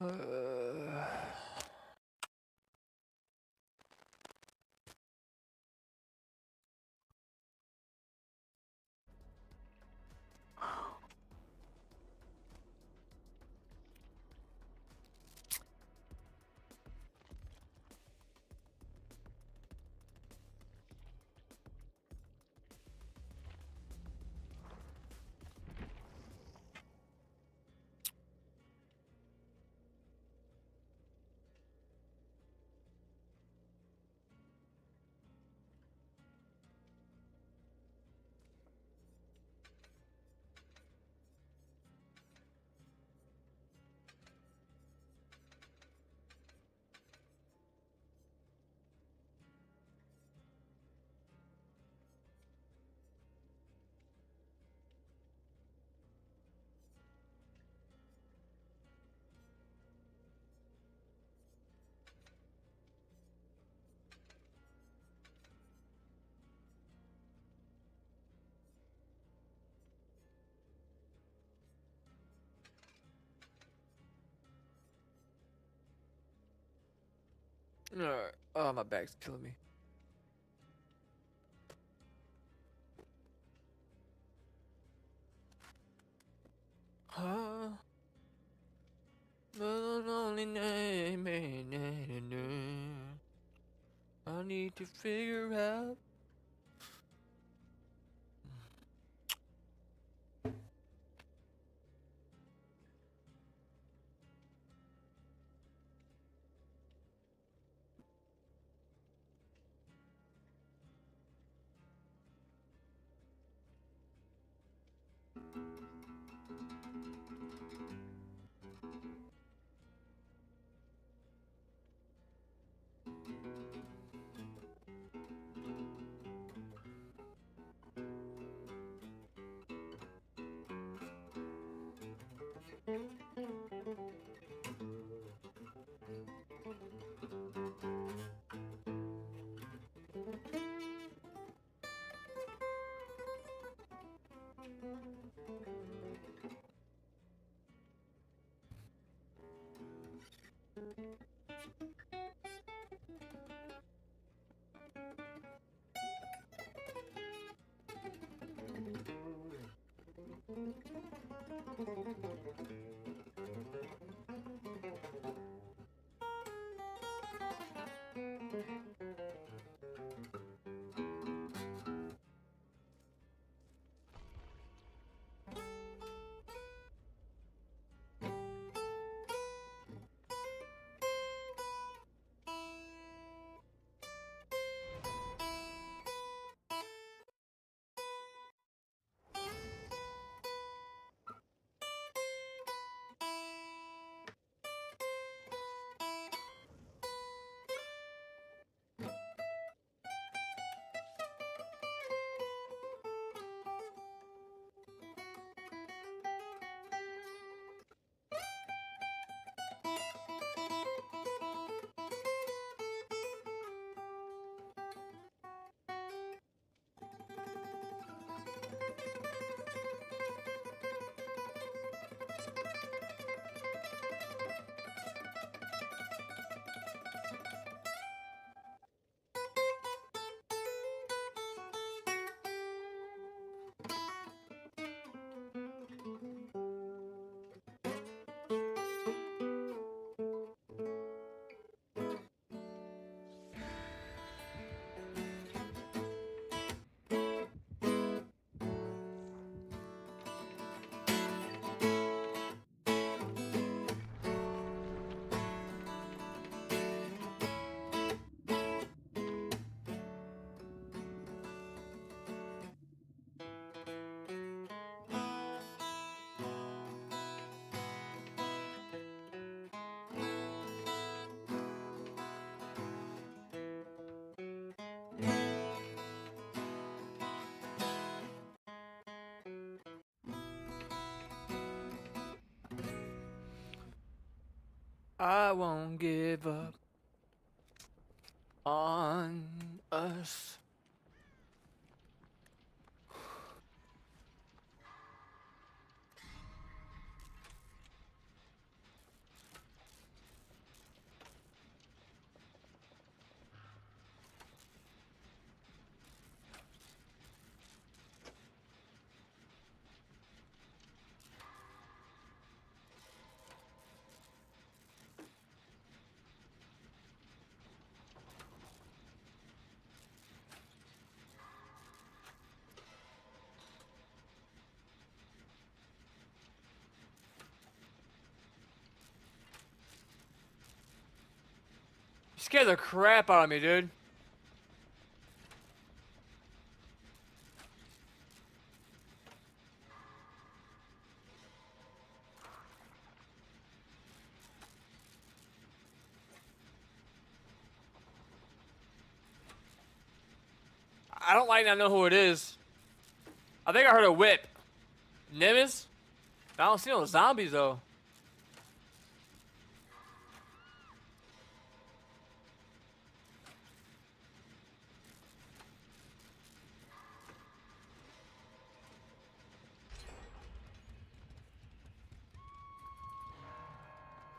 Uh, Alright. Oh, my back's killing me. Huh? Only name, I need to figure out. I won't give up on us. You scared the crap out of me, dude. I don't like not know who it is. I think I heard a whip. Nimbus? I don't see no zombies though.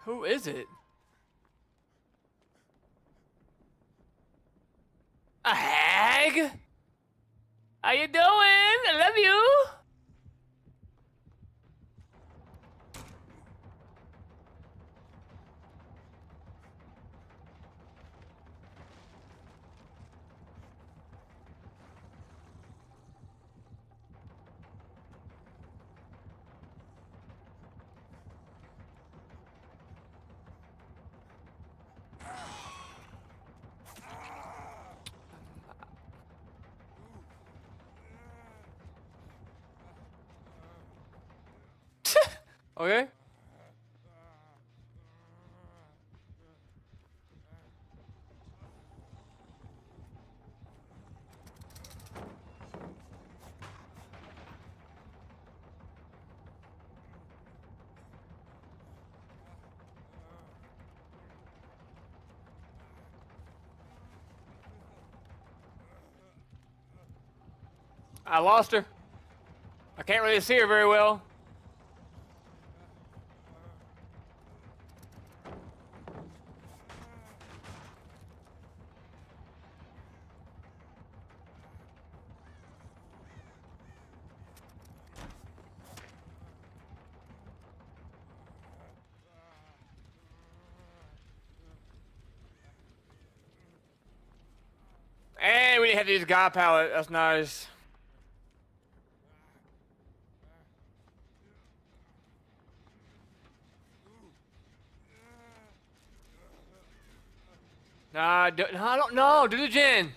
Who is it? A hag? How you doing? I love you. Okay. I lost her. I can't really see her very well. And we didn't have to use God palette. That's nice. Nah, no, I don't know. Do the gin.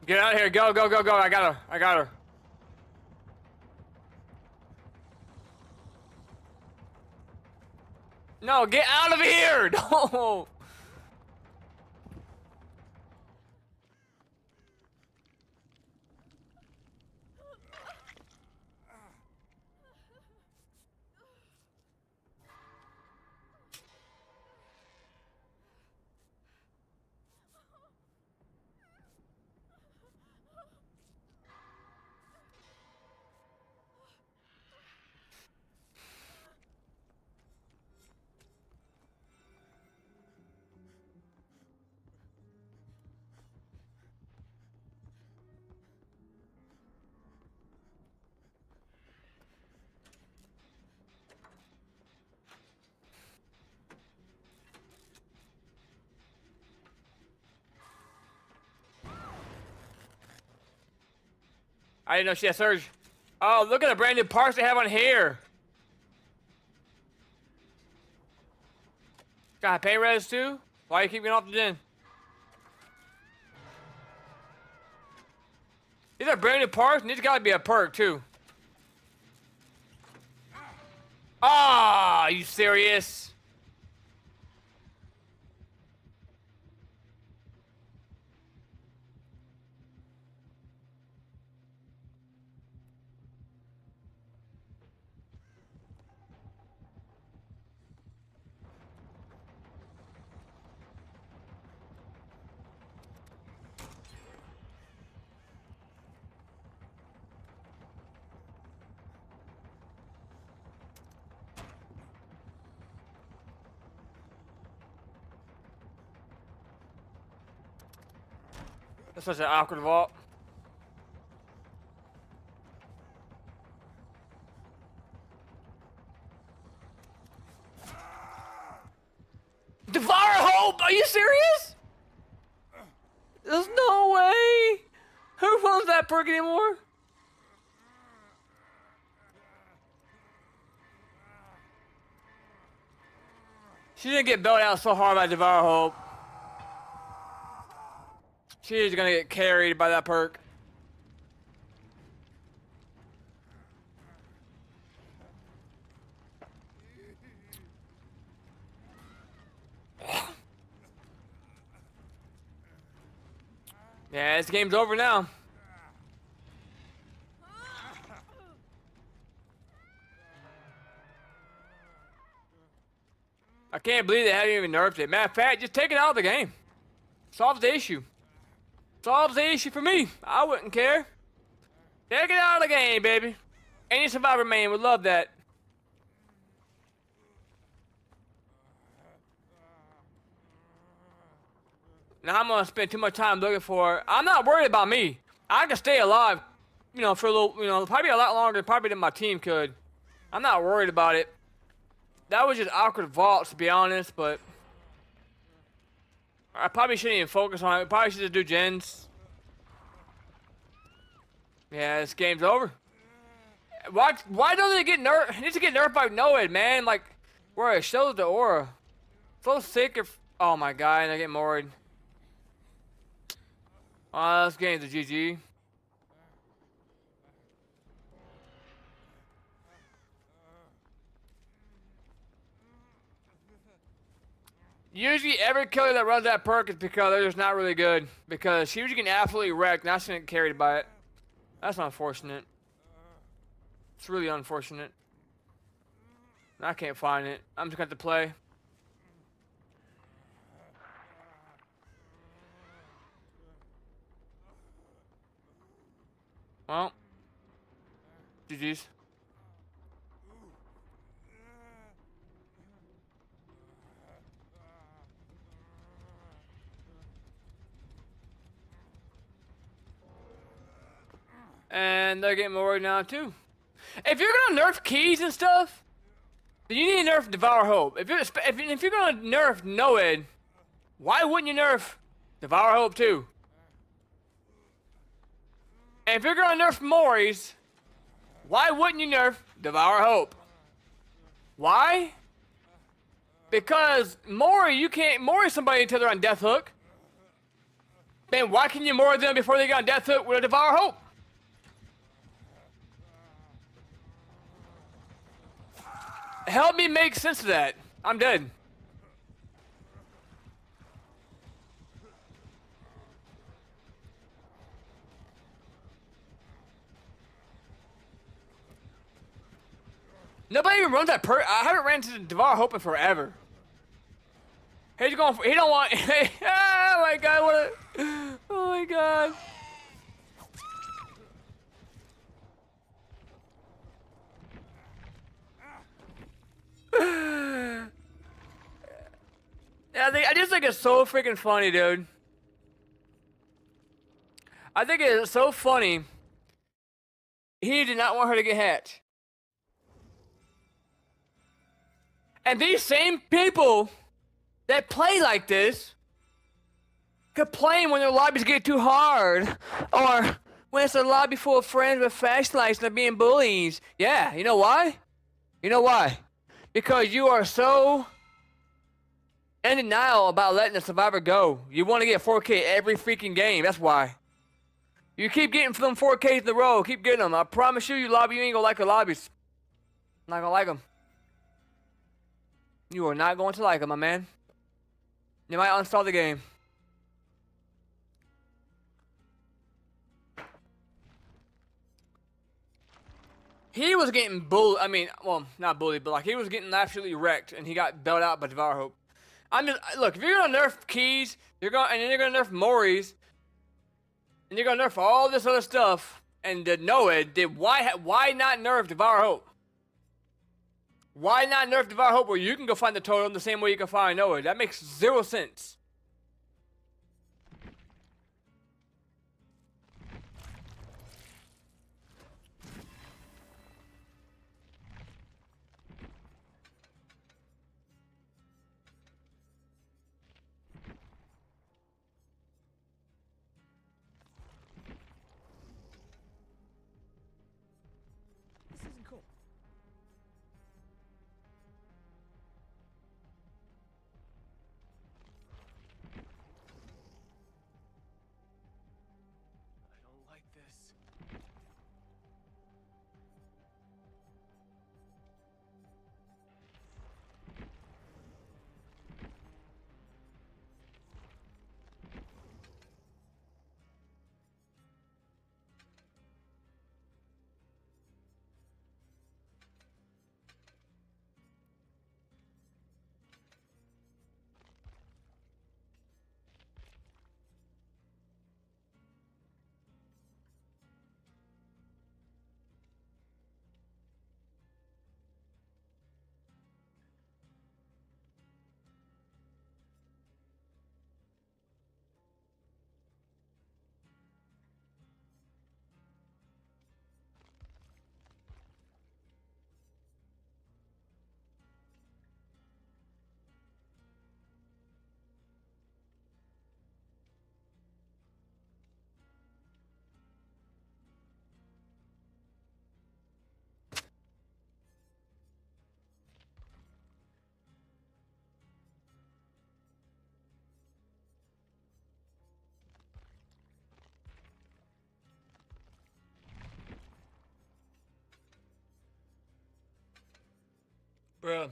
Get out of here. Go, go, go, go. I got her. I got her. No, get out of here. No. I didn't know she had surge. Oh, look at the brand new parts they have on here. Got paint res too? Why you keep getting off the gin? These are brand new parts, and these gotta be a perk too. Ah, you serious? That's such an awkward vault. Devour Hope! Are you serious? There's no way! Who runs that perk anymore? She's gonna get bailed out so hard by Devour Hope. She's gonna get carried by that perk. Yeah, this game's over now. I can't believe they haven't even nerfed it. Matter of fact, just take it out of the game. Solves the issue. Solves the issue for me. I wouldn't care. Take it out of the game, baby. Any Survivor man would love that. Now I'm gonna spend too much time looking for it. I'm not worried about me. I can stay alive, you know, for a little, you know, probably a lot longer probably than my team could. I'm not worried about it. That was just awkward vaults, to be honest, but I probably shouldn't even focus on it. We probably should just do gens. Yeah, this game's over. Why don't they get nerfed? It needs to get nerfed by Noed, man. Like, where it shows the aura. So sick if. Oh my god, and I get worried. Oh, this game's a GG. Usually every killer that runs that perk is because they're just not really good. Because she was getting absolutely wrecked, now she's getting carried by it. That's unfortunate. It's really unfortunate. I can't find it. I'm just going to have to play. Well. GG's. And they're getting worried now too. If you're gonna nerf keys and stuff, then you need to nerf Devour Hope. If you're gonna nerf Noed, why wouldn't you nerf Devour Hope too? And if you're gonna nerf Mori's, why wouldn't you nerf Devour Hope? Why? Because Mori, you can't Mori somebody until they're on Death Hook. Man, why can you Mori them before they get on Death Hook with a Devour Hope? Help me make sense of that. I'm dead. Nobody even runs that perk. I haven't ran into Devour Hope in forever. He's going for, he don't want. Oh my god, what a. Oh my god. Yeah, I just think it's so freaking funny, dude. I think it's so funny. He did not want her to get hacked. And these same people that play like this complain when their lobbies get too hard, or when it's a lobby full of friends with flashlights and they're being bullies. Yeah, you know why? You know why? Because you are so in denial about letting the survivor go. You want to get 4K every freaking game. That's why. You keep getting them 4Ks in a row. Keep getting them. I promise you, you lobby, you ain't gonna like the lobbies. Not gonna like them. You are not going to like them, my man. You might uninstall the game. He was getting bullied. I mean, well, not bullied, but like he was getting absolutely wrecked, and he got bailed out by Devour Hope. I'm just look. If you're gonna nerf keys, and then you're gonna nerf Mori's, and you're gonna nerf all this other stuff, and Noed, why not nerf Devour Hope? Why not nerf Devour Hope where you can go find the totem the same way you can find Noed? That makes zero sense. isn't cool. I don't like this. Bruh,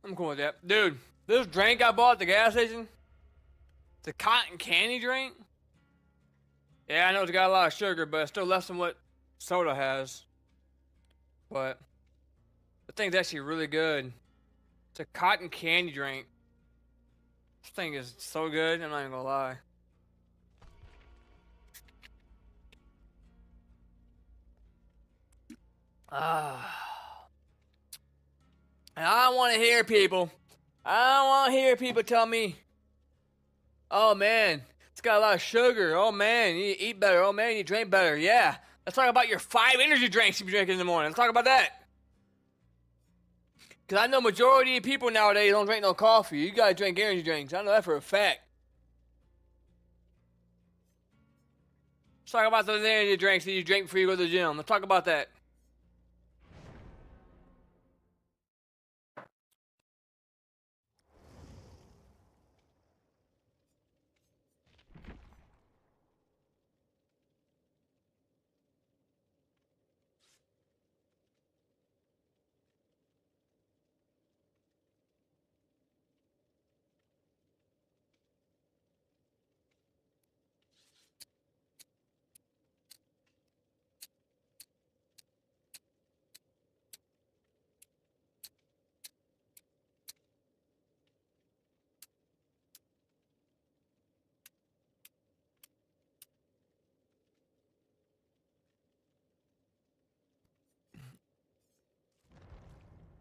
I'm cool with that. Dude, this drink I bought at the gas station, it's a cotton candy drink. Yeah, I know it's got a lot of sugar, but it's still less than what soda has. But the thing's actually really good. It's a cotton candy drink. This thing is so good, I'm not even gonna lie. And I don't want to hear people. I don't want to hear people tell me, oh man, it's got a lot of sugar. Oh man, you need to eat better. Oh man, you need to drink better. Yeah. Let's talk about your 5 energy drinks you be drinking in the morning. Let's talk about that. Because I know majority of people nowadays don't drink no coffee. You gotta drink energy drinks. I know that for a fact. Let's talk about those energy drinks that you drink before you go to the gym. Let's talk about that.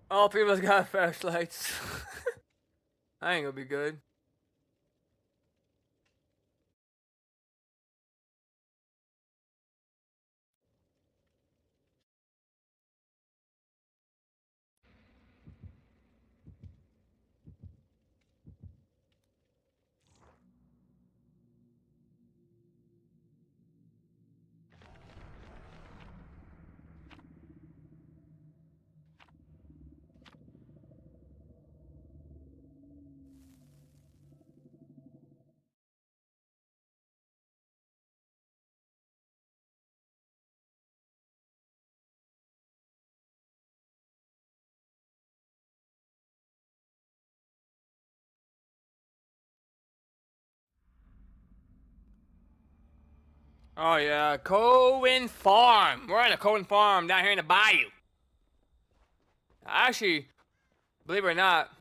All people's got flashlights. I ain't gonna be good. Oh yeah, Cohen Farm. We're on a Cohen Farm down here in the bayou. Actually, believe it or not,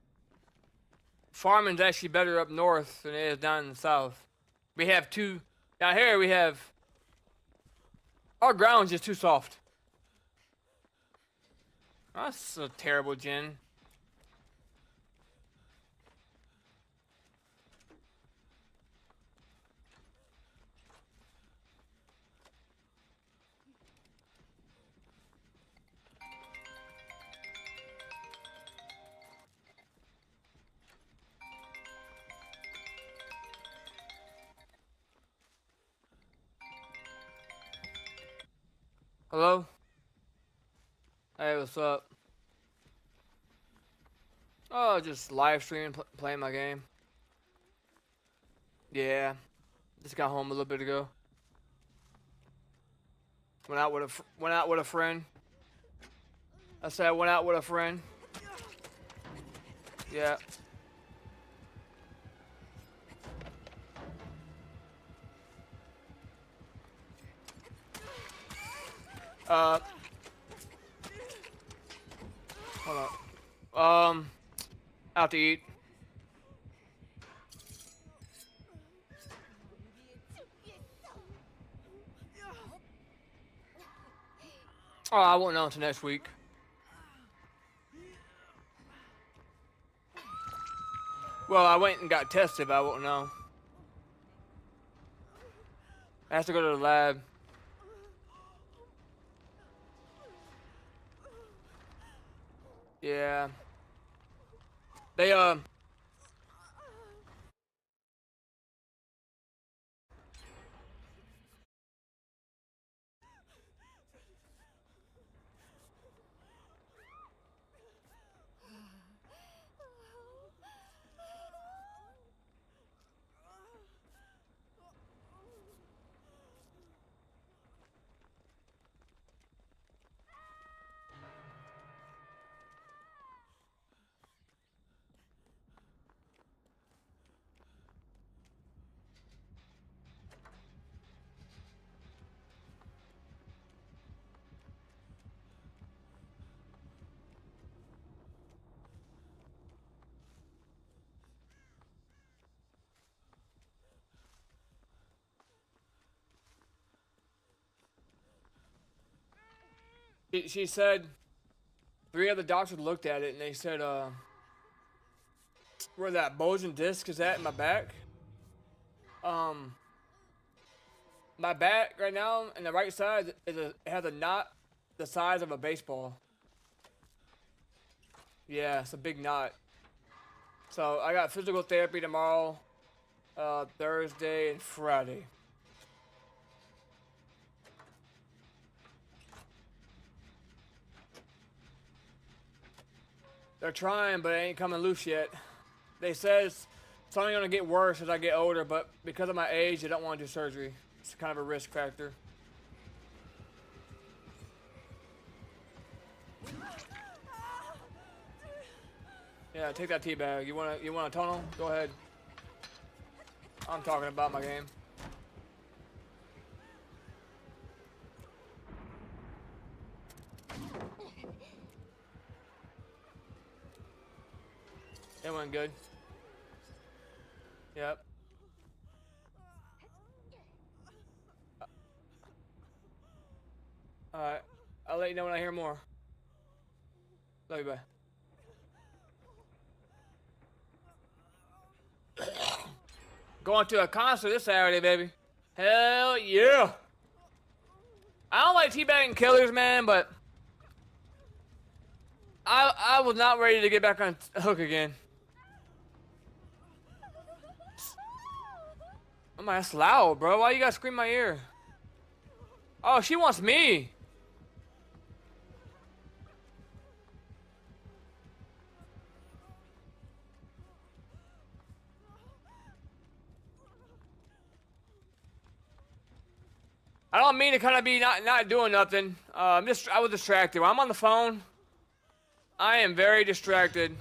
farming's actually better up north than it is down in the south. We have two, down here we have, our ground's just too soft. That's a terrible gin. Hello? Hey, what's up? Oh, just live streaming, playing my game. Yeah, just got home a little bit ago. Went out with a friend. I said I went out with a friend. Yeah. Uh. Hold on. Out to eat. Oh, I won't know until next week. Well, I went and got tested, but I won't know. I have to go to the lab. Yeah. They, she said 3 other doctors looked at it and they said, where that bulging disc is at in my back. My back right now and the right side it has a knot the size of a baseball. Yeah, it's a big knot. So I got physical therapy tomorrow, Thursday and Friday. They're trying, but it ain't coming loose yet. They said it's only gonna get worse as I get older, but because of my age, they don't want to do surgery. It's kind of a risk factor. Yeah, take that tea bag. You want a tunnel? Go ahead. I'm talking about my game. It went good. Yep. Alright. I'll let you know when I hear more. Love you, bye. Going to a concert this Saturday, baby. Hell yeah. I don't like teabagging killers, man, but I was not ready to get back on hook again. Oh my, that's loud, bro. Why you gotta scream in my ear? Oh, she wants me. I don't mean to kind of be not doing nothing. I was distracted. When I'm on the phone, I am very distracted.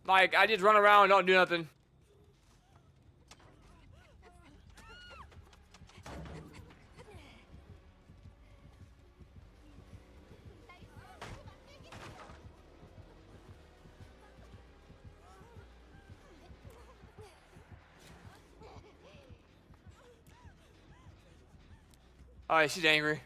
Like, I just run around and don't do nothing. Alright, she's angry.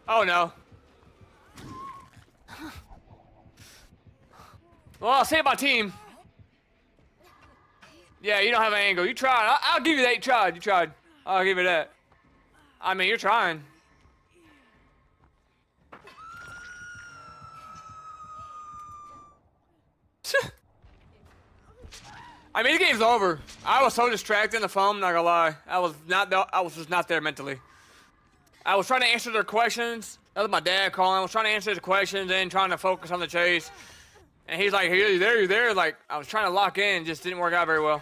Oh no. Well, I'll say about team. Yeah, you don't have an angle. You tried. I'll give you that. You tried. You tried. I'll give you that. I mean, you're trying. I mean, the game's over. I was so distracted on the phone, not gonna lie. I was just not there mentally. I was trying to answer their questions. That was my dad calling. I was trying to answer his questions and trying to focus on the chase. And he's like, "Hey, you there, you there?" Like, I was trying to lock in, just didn't work out very well.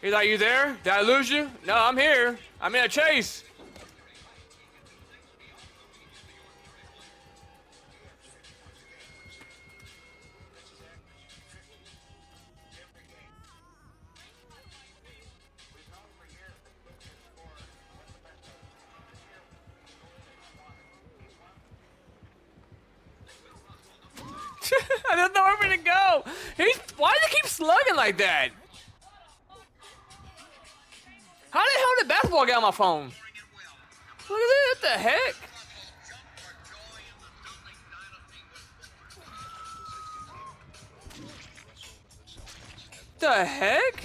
He's like, "You there? Did I lose you?" "No, I'm here. I'm in a chase." I don't know where to go. Why does he keep slugging like that? How the hell did basketball get on my phone? Look at this. What the heck? The heck?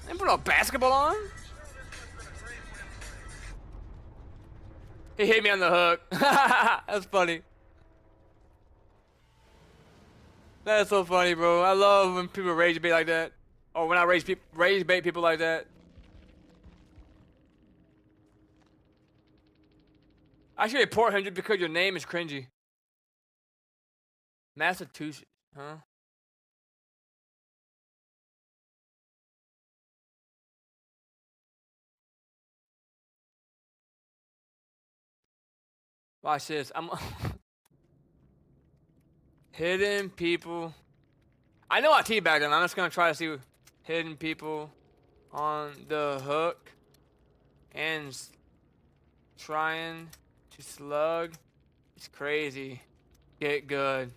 They put a basketball on? He hit me on the hook. That's funny. That's so funny, bro. I love when people rage bait like that. Or when I rage bait people like that. I should report him just because your name is cringy. Massachusetts, huh? Watch this. I'm hidden people. I know I teabagged them. I'm just gonna try to see hidden people on the hook and trying to slug. It's crazy. Get good.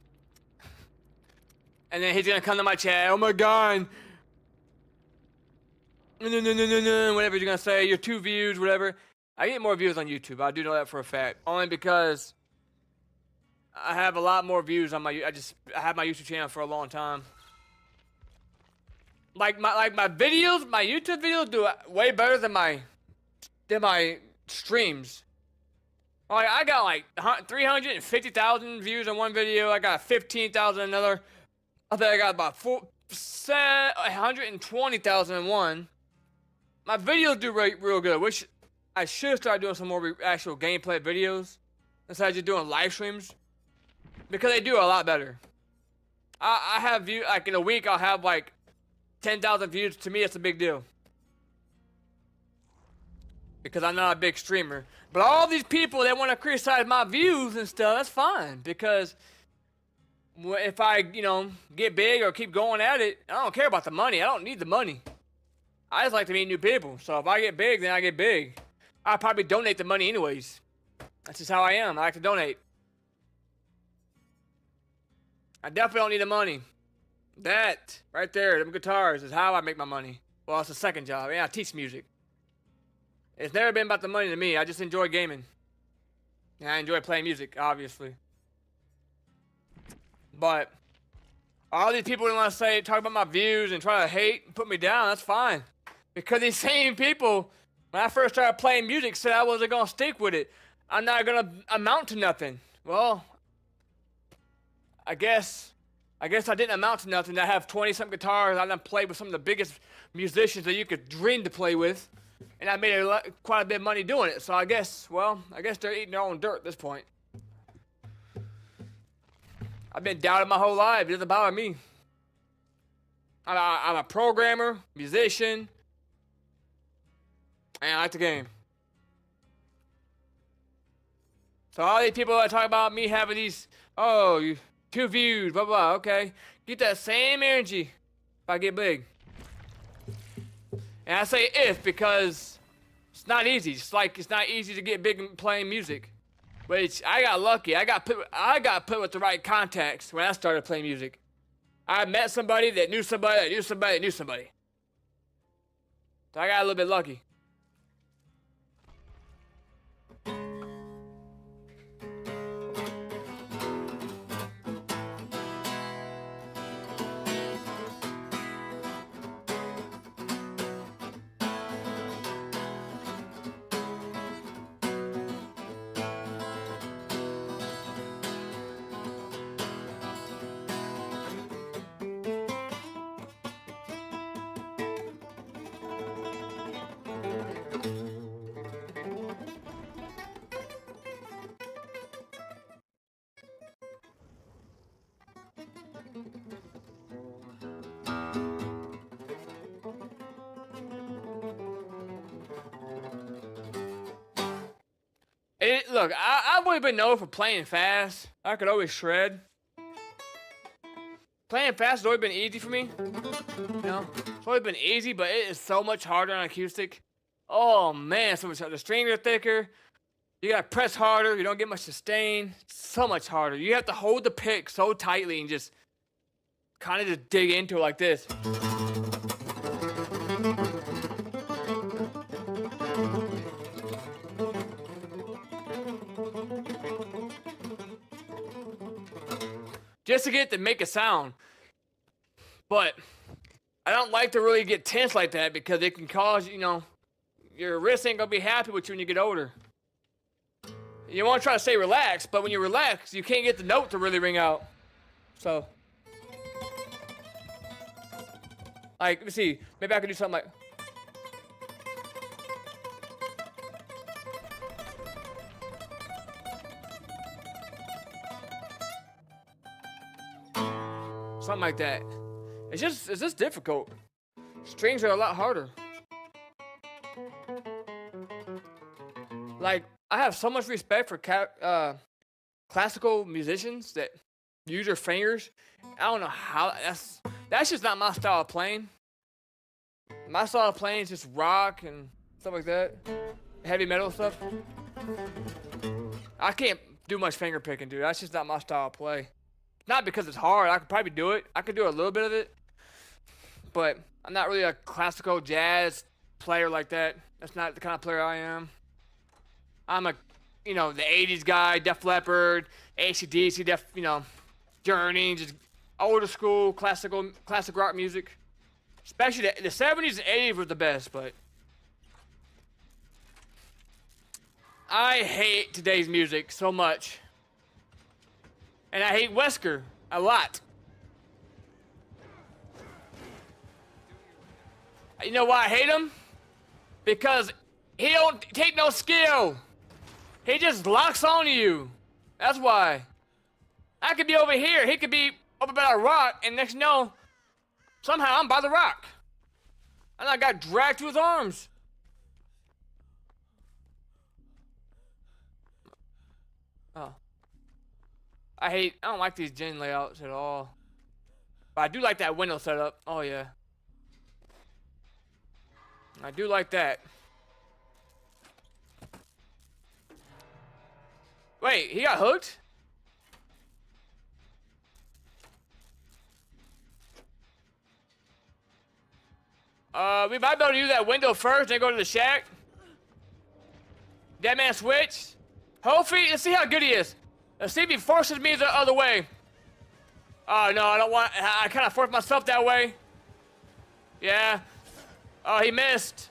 And then he's gonna come to my chat. "Oh my god. No. Whatever you're gonna say. Your 2 views, whatever." I get more views on YouTube. I do know that for a fact. Only because I have a lot more views on my. I have my YouTube channel for a long time. Like my videos, my YouTube videos do way better than my streams. Like I got like 350,000 views on one video. I got 15,000 on another. I think I got about 120,000 in one. My videos do real good, which I should start doing some more actual gameplay videos instead of just doing live streams, because they do a lot better. I have views, like in a week I'll have like 10,000 views. To me, it's a big deal because I'm not a big streamer. But all these people that want to criticize my views and stuff, that's fine, because if I, get big or keep going at it, I don't care about the money. I don't need the money. I just like to meet new people. So if I get big, then I get big. I probably donate the money anyways. That's just how I am. I like to donate. I definitely don't need the money. That right there, them guitars, is how I make my money. Well, it's a second job. Yeah, I teach music. It's never been about the money to me. I just enjoy gaming. And I enjoy playing music, obviously. But all these people who want to talk about my views and try to hate and put me down, that's fine. Because these same people, when I first started playing music, said I wasn't going to stick with it. I'm not going to amount to nothing. Well, I guess I didn't amount to nothing. I have 20-something guitars. I done played with some of the biggest musicians that you could dream to play with. And I made quite a bit of money doing it. So I guess they're eating their own dirt at this point. I've been doubted my whole life. It doesn't bother me. I'm a programmer, musician, and I like the game. So all these people that talk about me having these, 2 views, blah, blah, okay. Get that same energy if I get big. And I say if because it's not easy. Just like it's not easy to get big in playing music. Which I got lucky. I got put with the right contacts when I started playing music. I met somebody that knew somebody that knew somebody that knew somebody. So I got a little bit lucky. Look, I've always been known for playing fast. I could always shred. Playing fast has always been easy for me. You know, it's always been easy, but it is so much harder on acoustic. Oh man, so much harder. The strings are thicker. You gotta press harder. You don't get much sustain. It's so much harder. You have to hold the pick so tightly and just kind of just dig into it like this. Just to get it to make a sound. But I don't like to really get tense like that because it can cause, you know, your wrist ain't gonna be happy with you when you get older. You want to try to stay relaxed, but when you relax, you can't get the note to really ring out. So, like, let me see. Maybe I could do something like. Something like that. It's just difficult. Strings are a lot harder. Like, I have so much respect for classical musicians that use their fingers. I don't know how that's just not my style of playing. My style of playing is just rock and stuff like that, heavy metal stuff. I can't do much finger picking, dude. That's just not my style of play. Not because it's hard. I could probably do it. I could do a little bit of it, but I'm not really a classical jazz player like that. That's not the kind of player I am. I'm a, you know, the 80s guy, Def Leppard, AC/DC, Journey, just older school, classic rock music. Especially the 70s and 80s were the best, but I hate today's music so much. And I hate Wesker a lot. You know why I hate him? Because he don't take no skill. He just locks on you. That's why. I could be over here. He could be over by a rock, and next you know, somehow I'm by the rock. And I got dragged to his arms. Oh. I don't like these gen layouts at all. But I do like that window setup. Oh yeah. I do like that. Wait, he got hooked? We might be able to use that window first, then go to the shack. Dead man switch. Hopefully, let's see how good he is. Let's see if he forces me the other way. Oh no, I don't want. I kind of forced myself that way. Yeah. Oh, he missed.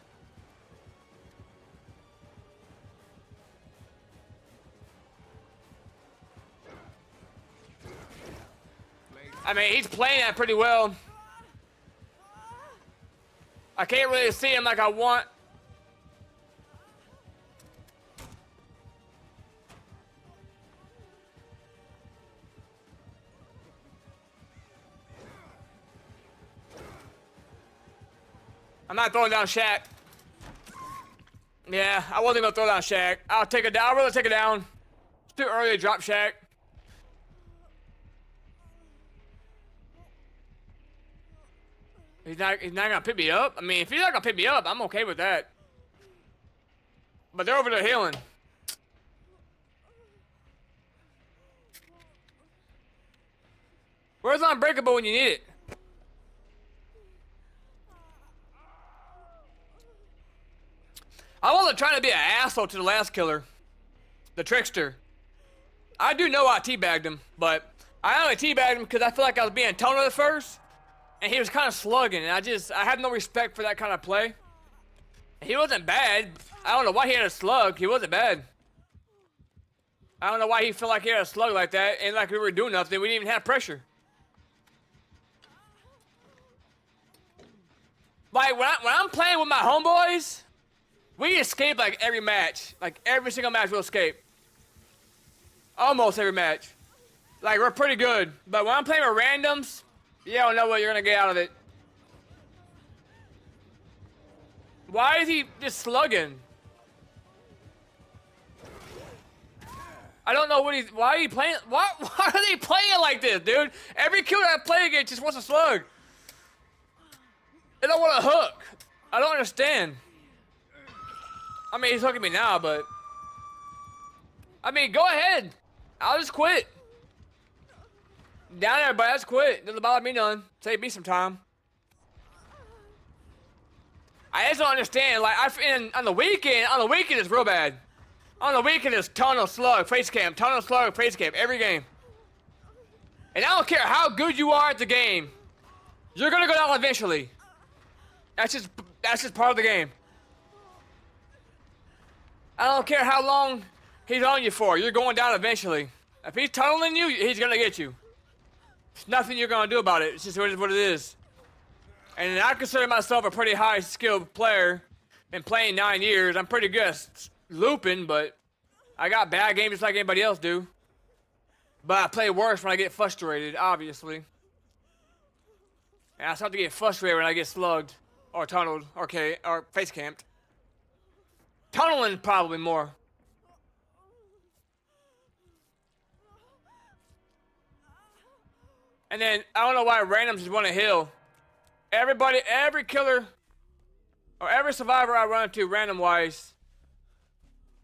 I mean, he's playing that pretty well. I can't really see him like I want. I'm not throwing down Shaq. Yeah, I wasn't gonna throw down Shaq. I'll take it down. I'll really take it down. It's too early to drop Shaq. He's not gonna pick me up. I mean, if he's not gonna pick me up, I'm okay with that. But they're over there healing. Where's Unbreakable when you need it? I wasn't trying to be an asshole to the last killer, the trickster. I do know I teabagged him, but I only teabagged him because I feel like I was being tonal at first, and he was kind of slugging, and I have no respect for that kind of play. He wasn't bad. I don't know why he had a slug. He wasn't bad. I don't know why he felt like he had a slug like that, and like we were doing nothing. We didn't even have pressure. Like when I'm playing with my homeboys, we escape like every match. Like every single match we'll escape. Almost every match. Like we're pretty good. But when I'm playing with randoms, you don't know what you're gonna get out of it. Why is he just slugging? I don't know why are you playing, why are they playing like this, dude? Every killer I play against just wants a slug. They don't want a hook. I don't understand. I mean, he's hooking me now, but... I mean, go ahead. I'll just quit. Down there, everybody, let's quit. Doesn't bother me none. Save me some time. I just don't understand. Like, on the weekend it's real bad. On the weekend it's tunnel, slug, face cam, tunnel, slug, face cam, every game. And I don't care how good you are at the game. You're gonna go down eventually. That's just part of the game. I don't care how long he's on you for. You're going down eventually. If he's tunneling you, he's gonna get you. There's nothing you're gonna do about it. It's just what it is. And I consider myself a pretty high skilled player. Been playing 9 years. I'm pretty good at looping, but I got bad games just like anybody else do. But I play worse when I get frustrated, obviously. And I start to get frustrated when I get slugged, or tunneled, or face camped. Tunneling probably more. And then I don't know why randoms just want to heal. Every killer, or every survivor I run into random-wise,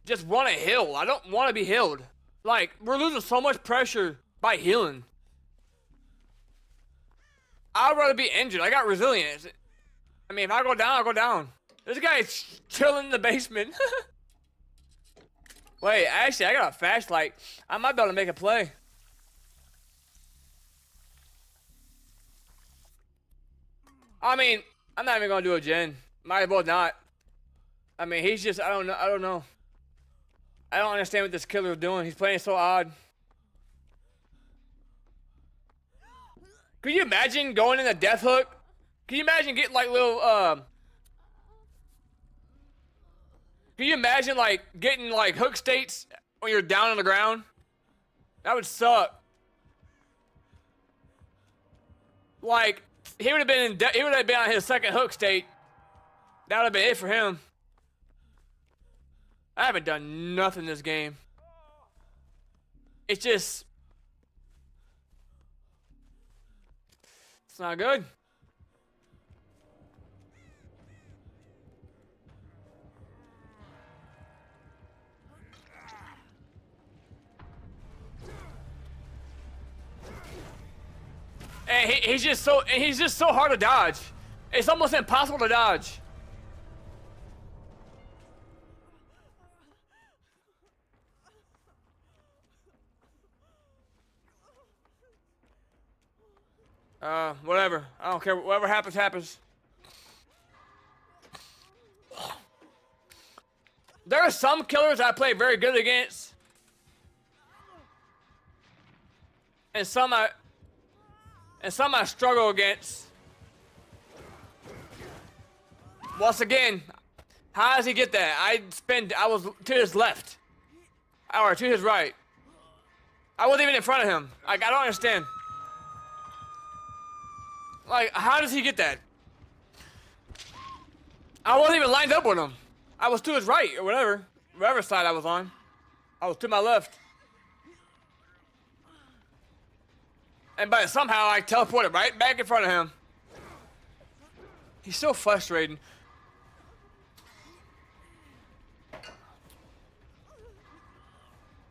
just want to heal. I don't want to be healed. Like, we're losing so much pressure by healing. I'd rather be injured. I got resilience. I mean, if I go down, I'll go down. This guy's chilling in the basement. Wait, actually, I got a flashlight. I might be able to make a play. I mean, I'm not even gonna do a gen. Might as well not. I mean, he's just, I don't know. I don't understand what this killer's doing. He's playing so odd. Could you imagine going in a death hook? Can you imagine getting like little, can you imagine like getting like hook states when you're down on the ground? That would suck. Like, he would have been on his second hook state. That would have been it for him. I haven't done nothing this game. It's just... It's not good. And he's just so hard to dodge. It's almost impossible to dodge. Whatever. I don't care. Whatever happens, happens. There are some killers I play very good against. And some I struggle against. Once again, how does he get that? I was to his left. Or to his right. I wasn't even in front of him. Like, I don't understand. Like, how does he get that? I wasn't even lined up with him. I was to his right, or whatever side I was on. I was to my left. But somehow I teleported right back in front of him. He's so frustrating.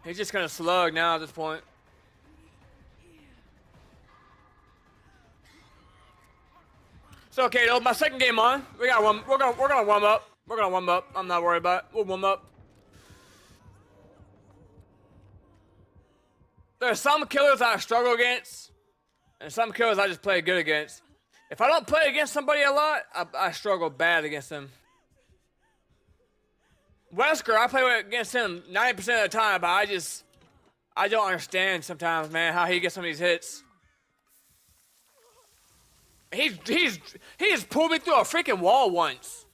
He's just gonna slug now at this point. So okay, though, my second game on. We're gonna warm up. We're gonna warm up. I'm not worried about it. We'll warm up. There are some killers I struggle against, and some killers I just play good against. If I don't play against somebody a lot, I struggle bad against them. Wesker, I play against him 90% of the time, but I don't understand sometimes, man, how he gets some of these hits. He just pulled me through a freaking wall once.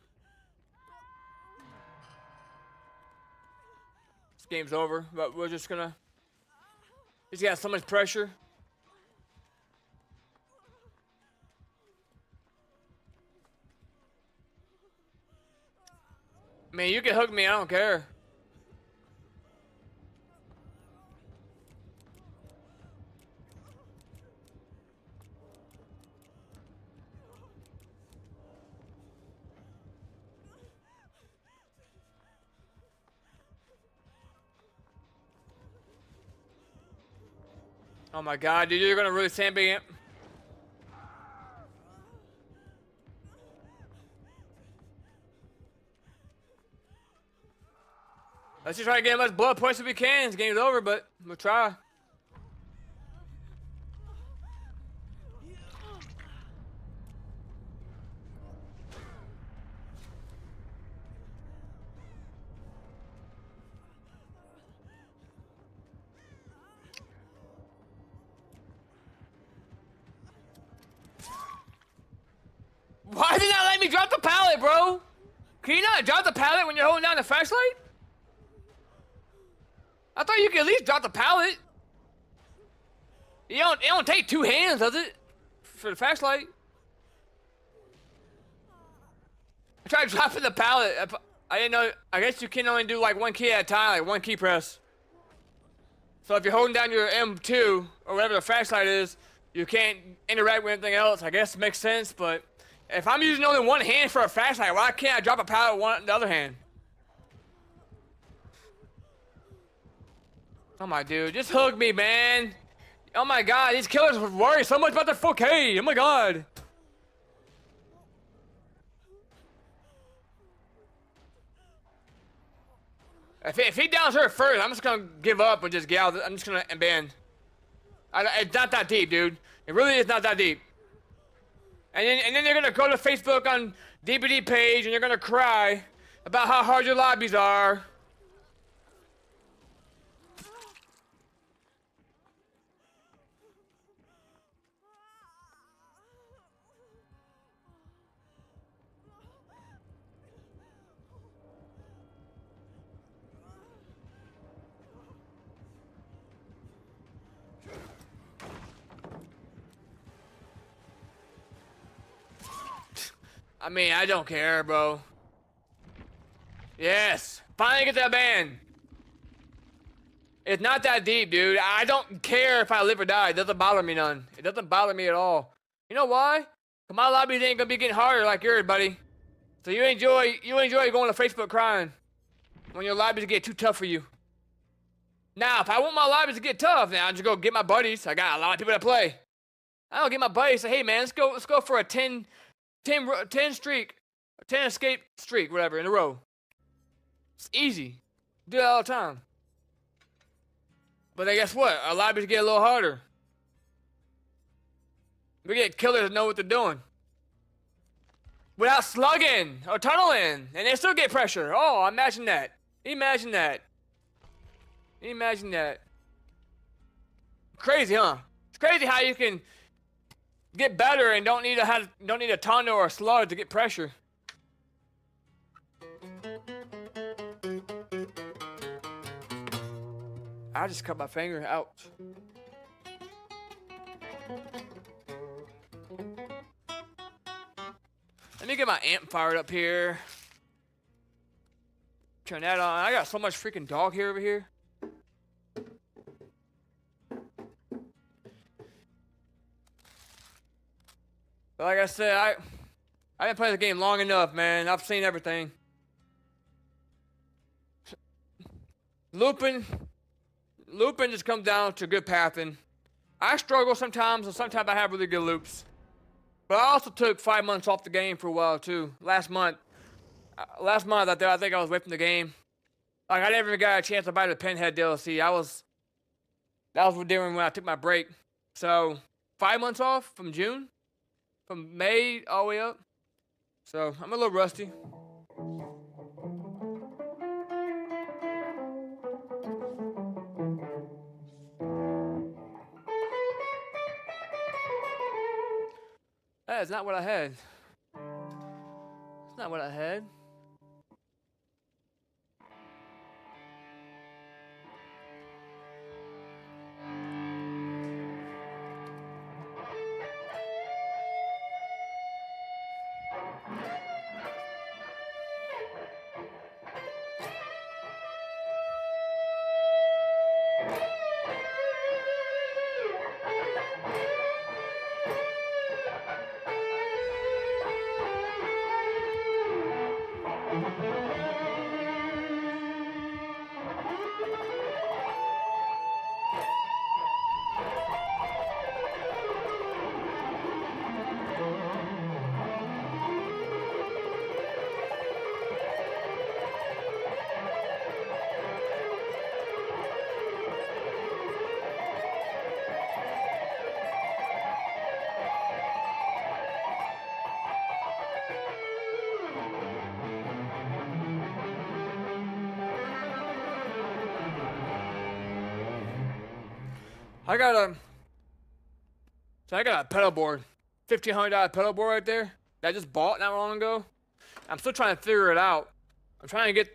This game's over, but we're just gonna... He's got so much pressure. Man, you can hook me, I don't care. Oh my god, dude, you're gonna really sandbag it. Let's just try to get as much blood points as we can. This game's over, but we'll try. Why did he not let me drop the pallet, bro? Can you not drop the pallet when you're holding down the flashlight? I thought you could at least drop the pallet. It don't take two hands, does it? For the flashlight. I tried dropping the pallet. I didn't know. I guess you can only do like one key at a time, like one key press. So if you're holding down your M2 or whatever the flashlight is, you can't interact with anything else. I guess it makes sense, but if I'm using only one hand for a flashlight, why can't I drop a pallet with the other hand? Oh my dude, just hug me, man. Oh my god, these killers worry so much about their 4K. Oh my god. If he downs her first, I'm just gonna give up and just get out. I'm just gonna ban. It's not that deep, dude. It really is not that deep. And then you're gonna go to Facebook on DBD page and you're gonna cry about how hard your lobbies are. I mean, I don't care, bro. Yes, finally get that ban. It's not that deep, dude. I don't care if I live or die. It doesn't bother me none. It doesn't bother me at all. You know why? 'Cause my lobbies ain't gonna be getting harder like yours, buddy. So you enjoy going to Facebook crying when your lobbies get too tough for you. Now, if I want my lobbies to get tough, then I'll just go get my buddies. I got a lot of people that play. I don't get my buddies. Say, hey man, let's go for a 10 streak, a 10 escape streak, whatever, in a row. It's easy. Do that all the time. But then guess what? Our lobbies get a little harder. We get killers that know what they're doing. Without slugging or tunneling, and they still get pressure. Oh, imagine that. Imagine that. Imagine that. Crazy, huh? It's crazy how you can get better and don't need a tunnel or a slug to get pressure. I just cut my finger. Ouch. Let me get my amp fired up here. Turn that on. I got so much freaking dog hair over here. But like I said, I didn't play the game long enough, man. I've seen everything. Looping just comes down to good pathing. I struggle sometimes, and sometimes I have really good loops. But I also took 5 months off the game for a while too. Last month I think I was away from the game. Like I never even got a chance to buy the Pinhead DLC. That was during when I took my break. So 5 months off from June, from May all the way up. So I'm a little rusty. That is not what I had. It's not what I had. I got a pedal board, $1,500 pedal board right there that I just bought not long ago. I'm still trying to figure it out. I'm trying to get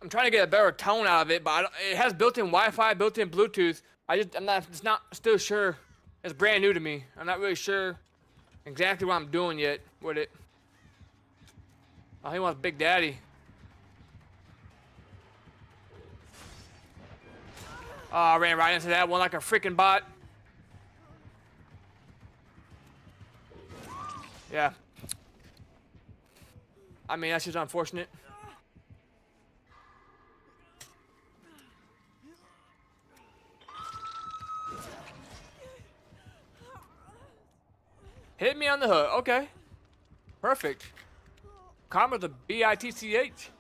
a better tone out of it, but it has built-in Wi-Fi, built-in Bluetooth. I'm not still sure. It's brand new to me. I'm not really sure exactly what I'm doing yet with it. Oh, he wants Big Daddy. Oh, I ran right into that one like a freaking bot. Yeah. I mean, that's just unfortunate. Hit me on the hook. Okay. Perfect. Karma's a B-I-T-C-H.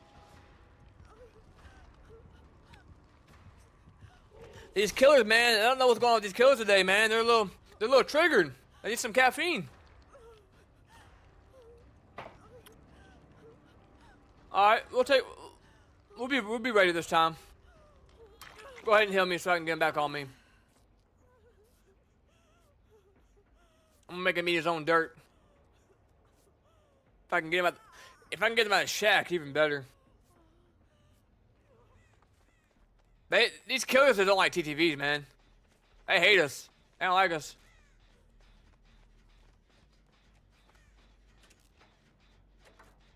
These killers, man, I don't know what's going on with these killers today, man. They're a little triggered. They need some caffeine. Alright, we'll be ready this time. Go ahead and heal me so I can get him back on me. I'm gonna make him eat his own dirt. If I can get him out of the shack, even better. These killers, they don't like TTVs, man. They hate us. They don't like us.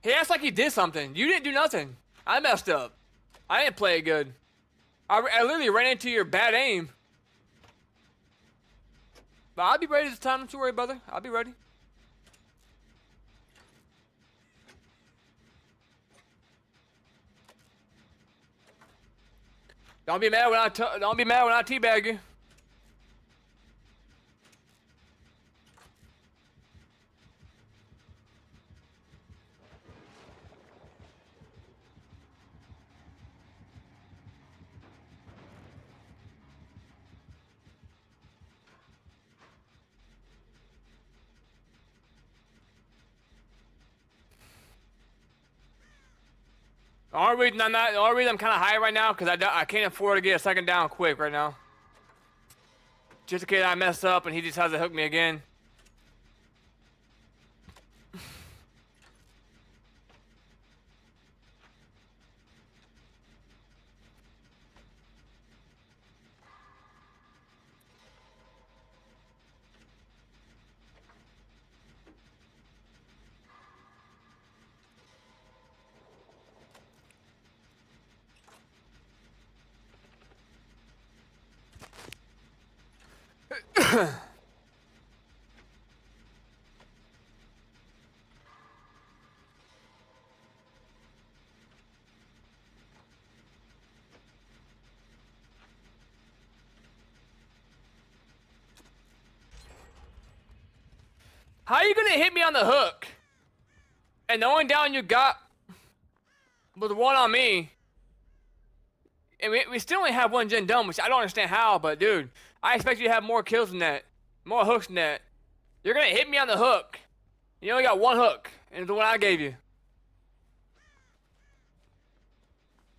He acts like he did something. You didn't do nothing. I messed up. I didn't play it good. I literally ran into your bad aim. But I'll be ready this time. Don't you worry, brother. I'll be ready. Don't be mad when I teabag you. The only reason I'm kind of high right now because I can't afford to get a second down quick right now. Just in case I mess up and he decides to hook me again. How are you gonna hit me on the hook? And the only down you got was the one on me. And we still only have one gen done, which I don't understand how, but dude, I expect you to have more kills than that. More hooks than that. You're gonna hit me on the hook. You only got one hook, and it's the one I gave you.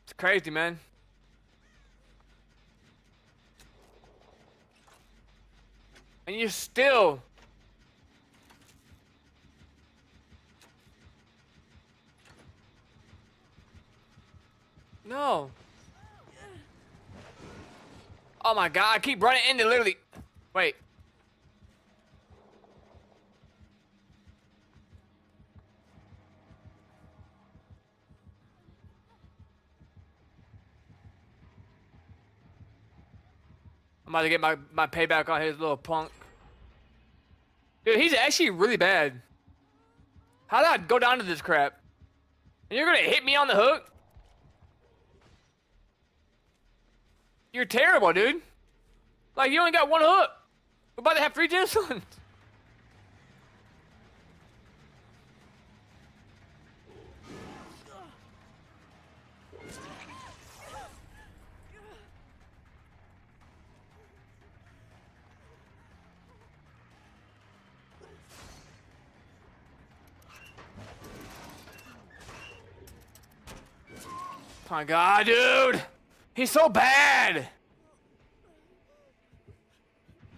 It's crazy, man. And you still... No. Oh my god, I keep running into literally... Wait. I'm about to get my payback on his little punk. Dude, he's actually really bad. How did I go down to this crap? And you're gonna hit me on the hook? You're terrible, dude. Like, you only got one hook. We're about to have 3 gemstones. Oh my god, dude! He's so bad!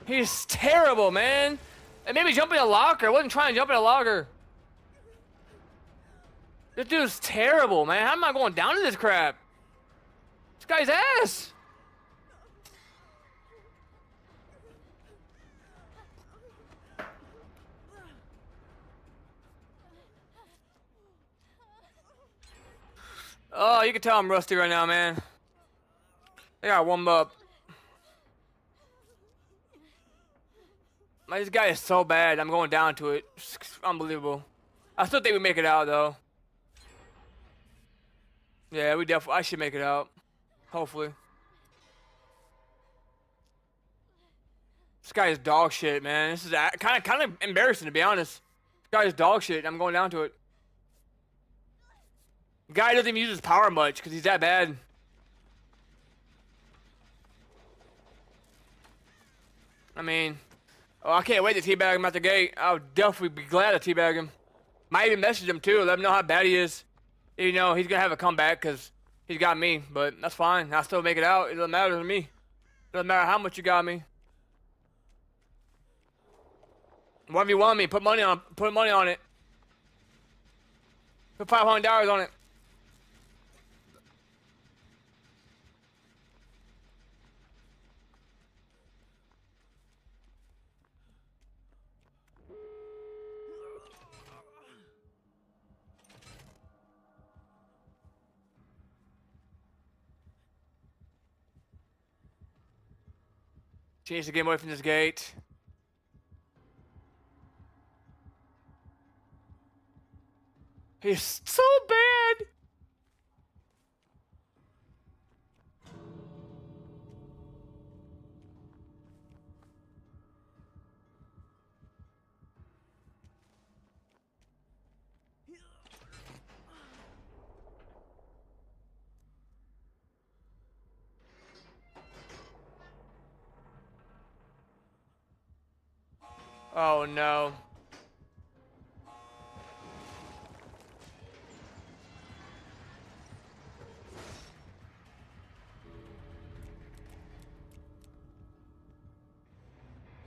He's terrible, man. And maybe jump in a locker. I wasn't trying to jump in a locker. This dude's terrible, man. How am I going down to this crap? This guy's ass. Oh, you can tell I'm rusty right now, man. I gotta warm up. Man, this guy is so bad. I'm going down to it. It's unbelievable. I still think we make it out, though. Yeah, we definitely. I should make it out. Hopefully. This guy is dog shit, man. This is kind of embarrassing, to be honest. This guy is dog shit. I'm going down to it. The guy doesn't even use his power much because he's that bad. I mean, oh, I can't wait to teabag him at the gate. I'll definitely be glad to teabag him. Might even message him too, let him know how bad he is. You know, he's gonna have a comeback because he's got me, but that's fine. I'll still make it out. It doesn't matter to me. It doesn't matter how much you got me. 1v1 me, put money on it. Put $500 on it. She needs to get away from this gate. He's so bad. Oh no.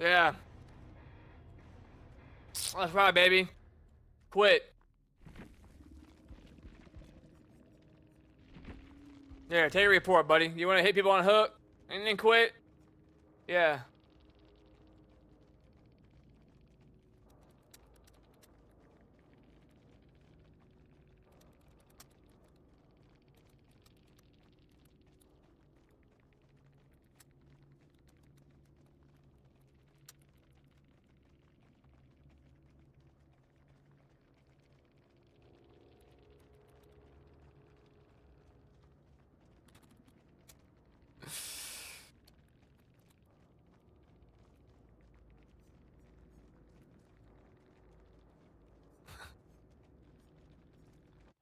Yeah. That's right, baby. Quit. Yeah, take a report, buddy. You wanna hit people on a hook and then quit? Yeah.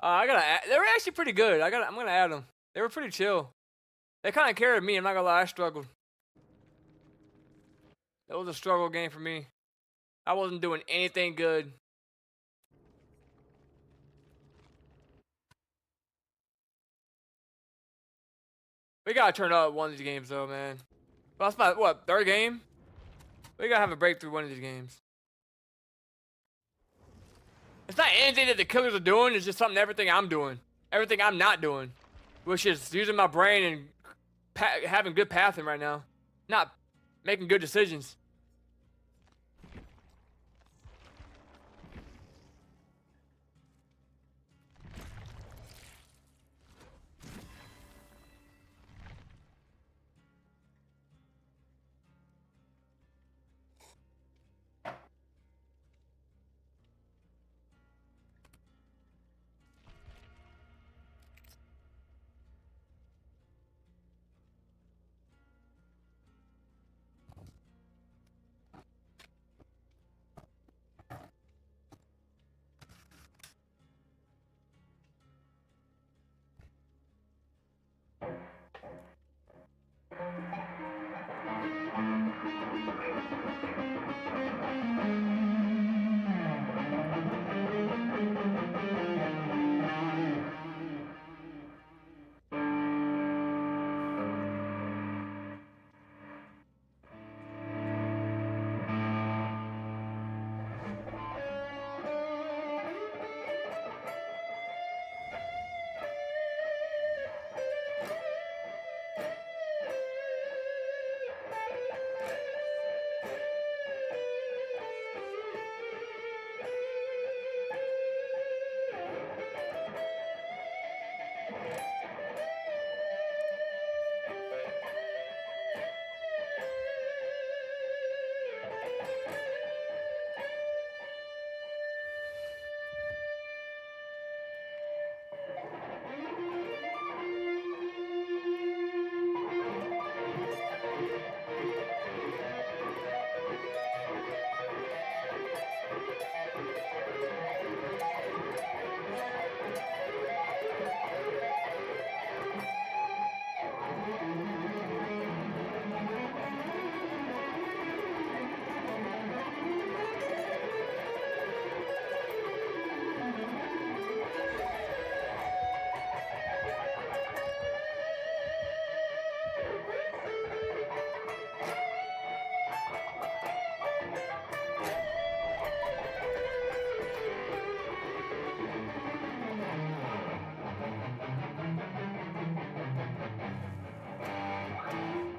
I gotta add, they were actually pretty good. I'm gonna add them. They were pretty chill. They kind of carried me. I'm not gonna lie, I struggled. It was a struggle game for me. I wasn't doing anything good. We gotta turn up one of these games though, man. Well, that's my what, third game? We gotta have a breakthrough one of these games. It's not anything that the killers are doing. It's just everything I'm doing, everything I'm not doing, which is using my brain and having good pathing right now, not making good decisions.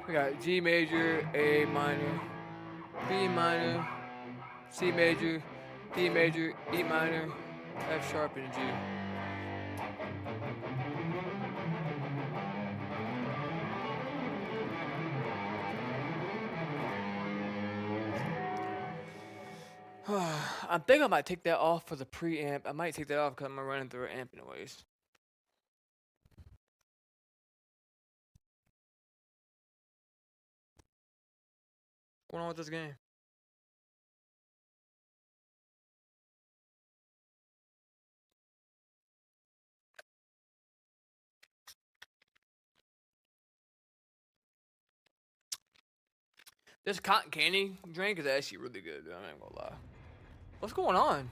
We got G major, A minor, B minor, C major, D major, E minor, F sharp, and G. I'm thinking I might take that off for the preamp. I might take that off because I'm running through an amp anyways. What's going on with this game? This cotton candy drink is actually really good, dude. I'm not gonna lie. What's going on?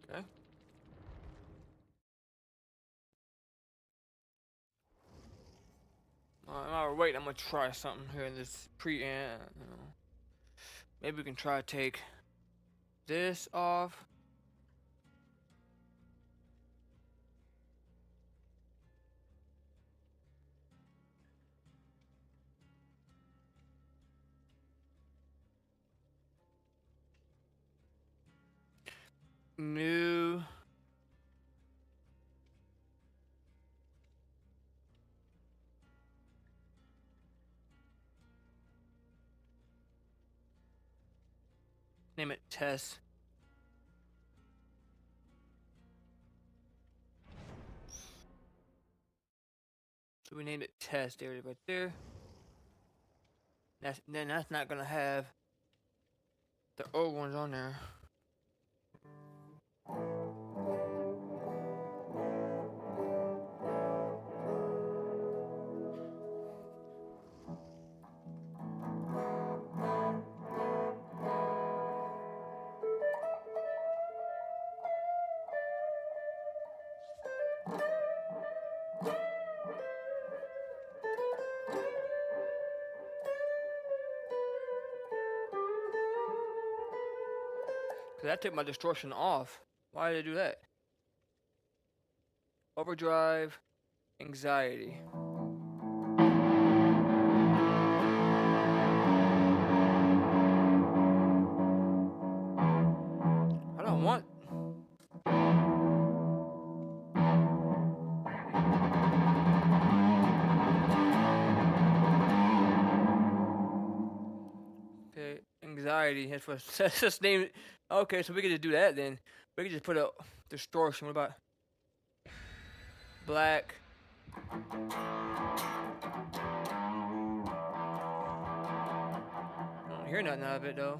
Okay. While we're waiting, I'm gonna try something here in this preamp. Maybe we can try to take this off. New. Name it test. So we named it test area right there. Then that's not gonna have the old ones on there. Cause that took my distortion off. Why did I do that? Overdrive, anxiety. I don't want. Okay, anxiety. That's what. That's just name it. Okay, so we could just do that then. We could just put a distortion. What about black? I don't hear nothing out of it though.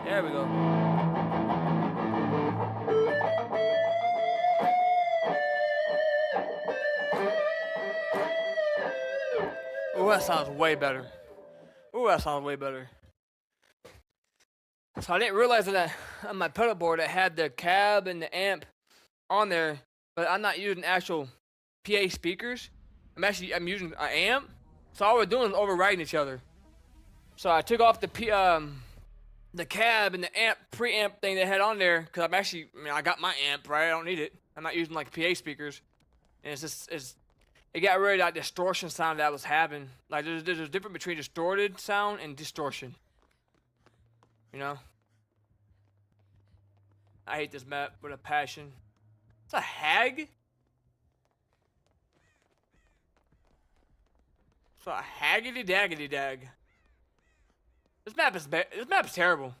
There we go. Oh, that sounds way better. Oh, that sounds way better. So I didn't realize that on my pedal board I had the cab and the amp on there, but I'm not using actual PA speakers. I'm using an amp. So all we're doing is overriding each other. So I took off the cab and the amp preamp thing they had on there because I got my amp, right? I don't need it. I'm not using like PA speakers, and it got rid of that distortion sound that I was having. Like there's a difference between distorted sound and distortion. You know? I hate this map with a passion. It's a hag? It's a haggity daggity dag. This map is terrible.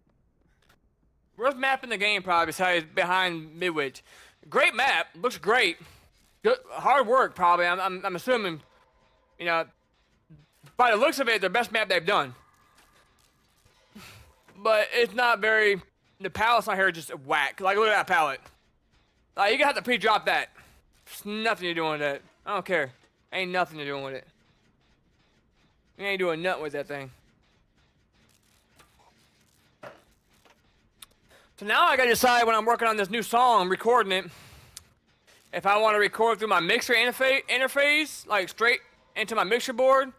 Worst map in the game probably besides behind Midwich. Great map, looks great. Good, hard work probably. I'm assuming, you know, by the looks of it, the best map they've done. But it's not very. The palettes on here are just whack. Like look at that palette. Like you gonna have to pre-drop that. There's nothing you're doing with that. I don't care. Ain't nothing you're doing with it. You ain't doing nothing with that thing. So now I gotta decide when I'm working on this new song, I'm recording it, if I want to record through my mixer interface, like straight into my mixer board,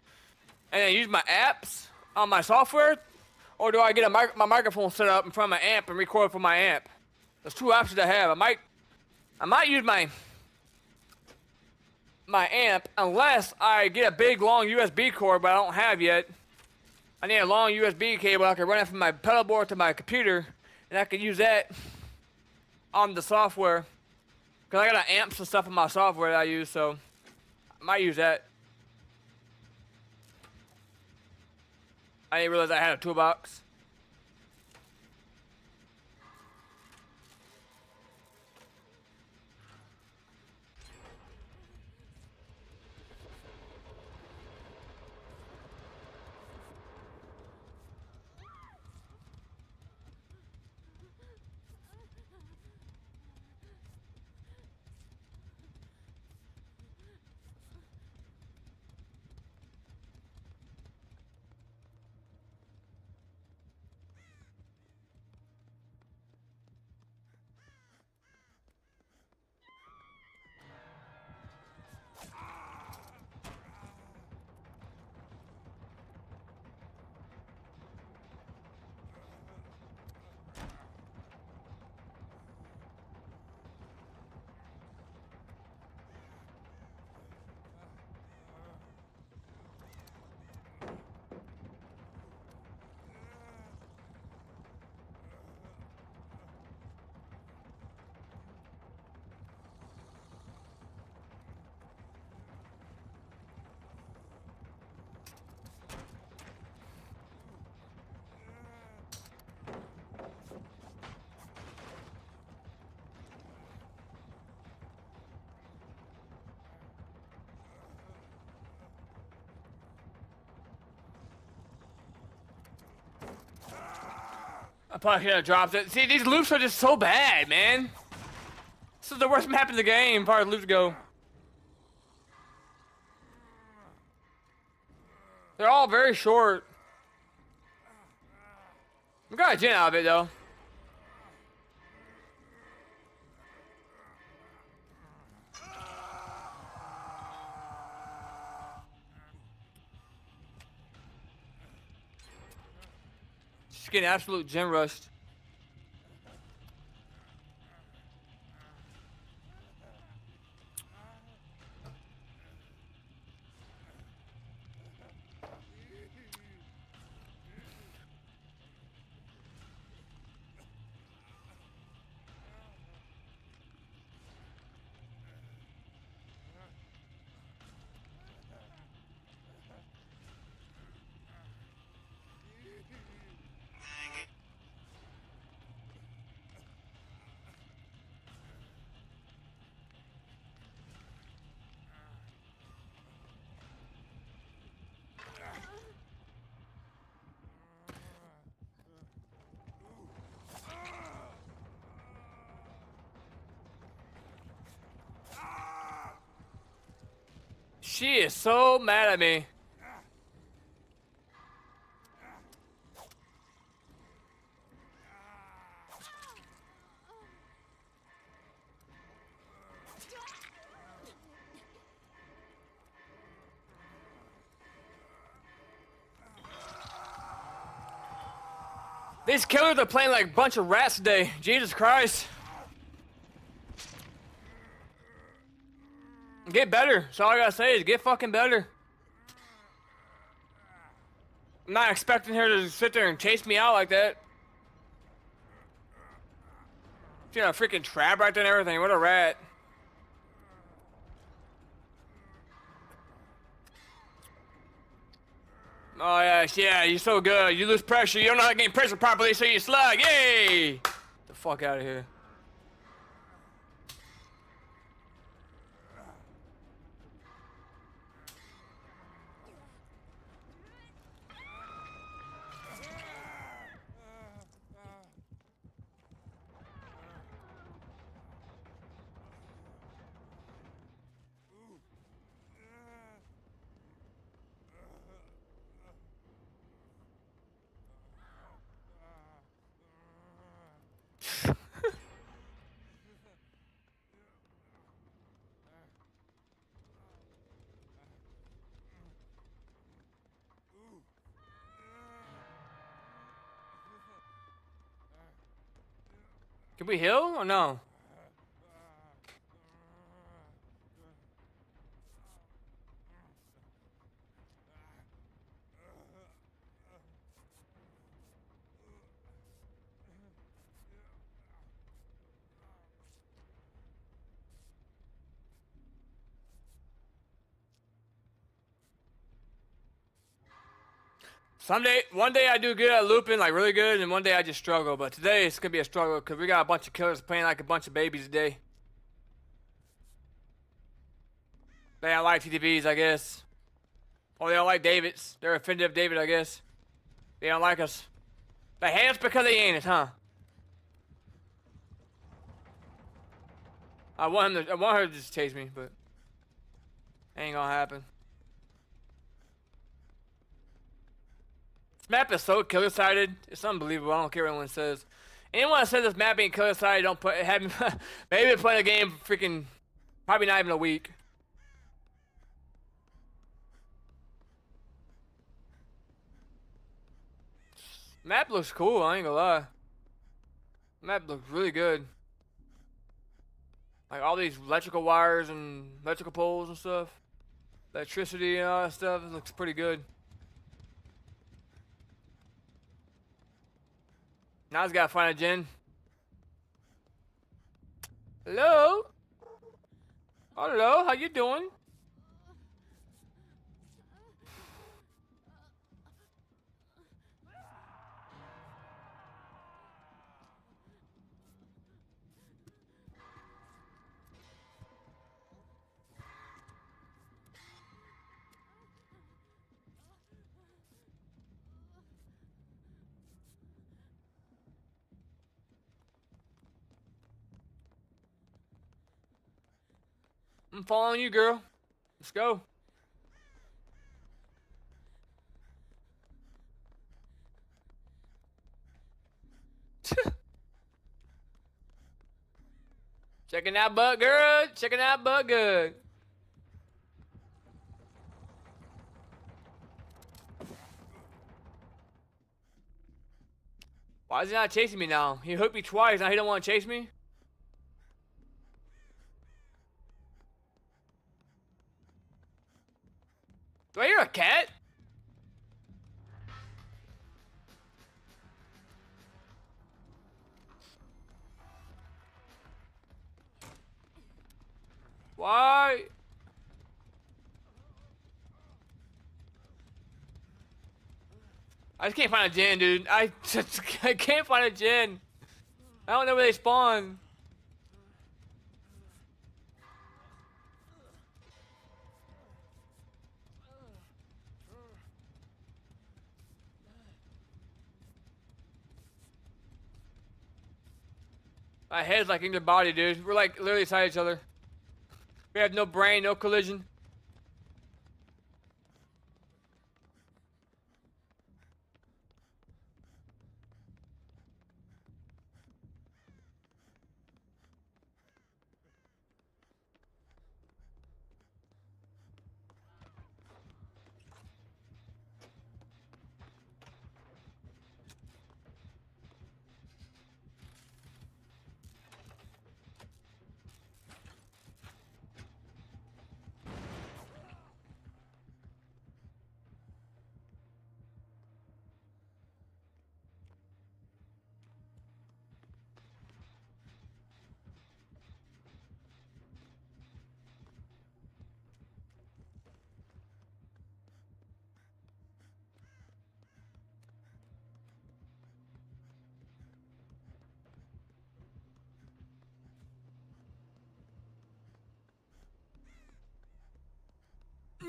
and then use my apps on my software, or do I get my microphone set up in front of my amp and record from my amp? There's two options I have. I might use my amp unless I get a big long USB cord, but I don't have yet. I need a long USB cable I can run it from my pedal board to my computer, and I can use that on the software. Cause I got amps and stuff in my software that I use, so I might use that. I didn't realize I had a toolbox. I probably should have dropped it. See, these loops are just so bad, man. This is the worst map in the game, as far as loops go. They're all very short. We got a gen out of it, though. Just getting absolute gen rushed. She is so mad at me. These killers are playing like a bunch of rats today. Jesus Christ. Get better. That's all I gotta say is get fucking better. I'm not expecting her to sit there and chase me out like that. She got a freaking trap right there and everything. What a rat. Oh yeah, you're so good. You lose pressure. You don't know how to gain pressure properly, so you slug. Yay! Get the fuck out of here. Can we heal or no? One day I do good at looping, like really good, and one day I just struggle. But today it's gonna be a struggle because we got a bunch of killers playing like a bunch of babies today. They don't like TTVs, I guess. Or they don't like Davids. They're offended of David, I guess. They don't like us. They hate us because they ain't us, huh? I want her to just chase me, but ain't gonna happen. This map is so killer-sided. It's unbelievable. I don't care what anyone says. Anyone that says this map ain't killer-sided, don't put have me. Maybe been playing the game freaking probably not even a week. Map looks cool. I ain't gonna lie. Map looks really good. Like all these electrical wires and electrical poles and stuff. Electricity and all that stuff. It looks pretty good. Now I just gotta find a gen. Hello? Hello, how you doing? I'm following you, girl. Let's go. Checking that butt good. Checking that butt good. Why is he not chasing me now? He hooked me twice. Now he don't want to chase me? Do I hear a cat? Why? I just can't find a gen, dude. I can't find a gen. I don't know where they spawn. My head's like in their body, dude. We're like literally beside each other. We have no brain, no collision.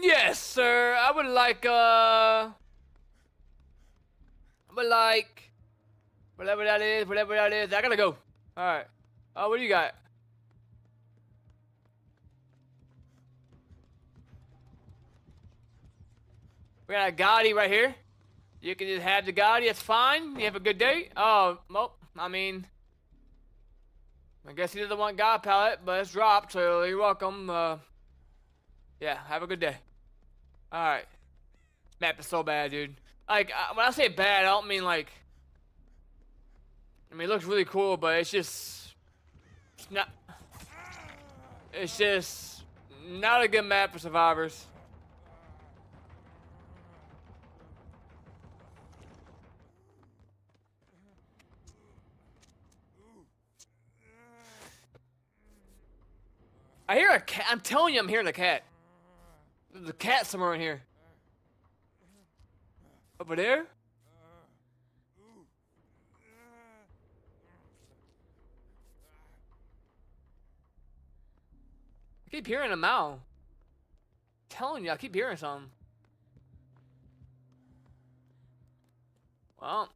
Yes, sir. I would like whatever that is, whatever that is. I gotta go. Alright. Oh, what do you got? We got a Gotti right here. You can just have the Gotti, it's fine. You have a good day. Oh, well, I mean, I guess he doesn't want God palette, but it's dropped, so you're welcome. Yeah, have a good day. Alright. Map is so bad, dude. Like, when I say bad, I don't mean like... I mean, it looks really cool, but it's just... It's not. It's just not a good map for survivors. I hear a cat. I'm telling you, I'm hearing a cat. There's a cat somewhere in here. Over there? I keep hearing a mouse. I'm telling you, I keep hearing something. Well.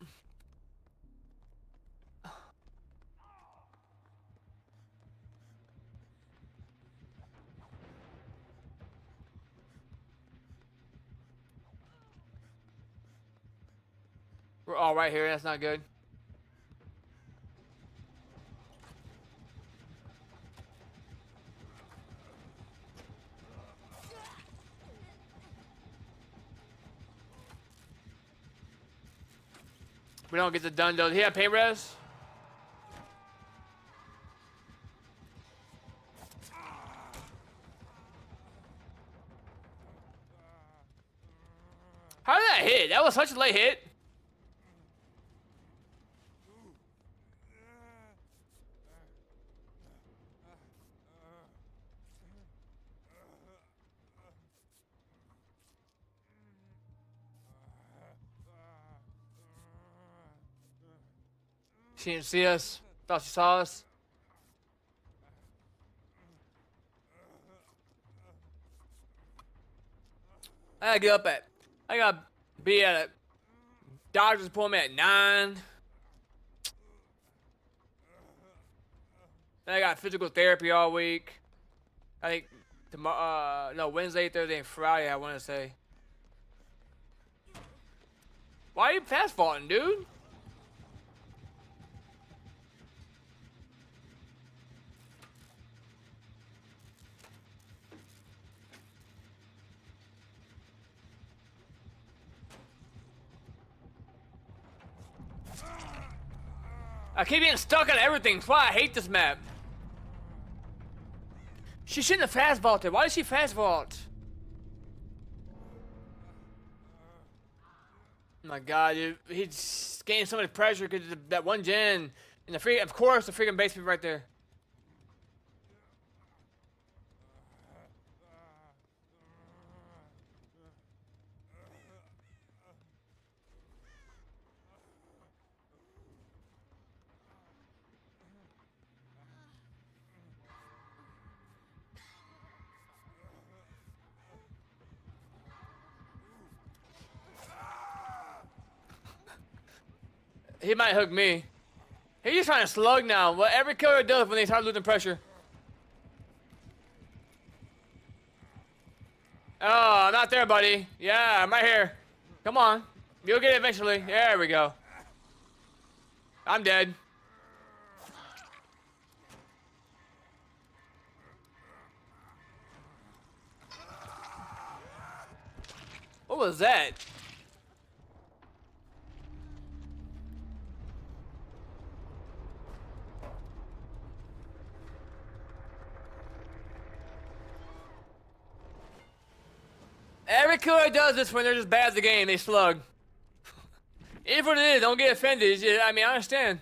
We're all right here. That's not good. We don't get the done though. Does he have pain res? How did that hit? That was such a late hit. She didn't see us. Thought she saw us. I gotta get up at. I gotta be at a doctor's appointment at 9. Then I got physical therapy all week. I think tomorrow, no, Wednesday, Thursday, and Friday. I want to say. Why are you fast faulting, dude? I keep getting stuck on everything. That's why I hate this map. She shouldn't have fast vaulted. Why did she fast vault? Oh my god, dude. He's gaining so much pressure because that one gen. And the free, of course, the freaking basement right there. He might hook me. He's just trying to slug now. What every killer does when they start losing pressure. Oh, I'm not there, buddy. Yeah, I'm right here. Come on. You'll get it eventually. There we go. I'm dead. What was that? Every killer does this when they're just bad at the game. They slug. Even what it is, don't get offended. It's just, I mean, I understand.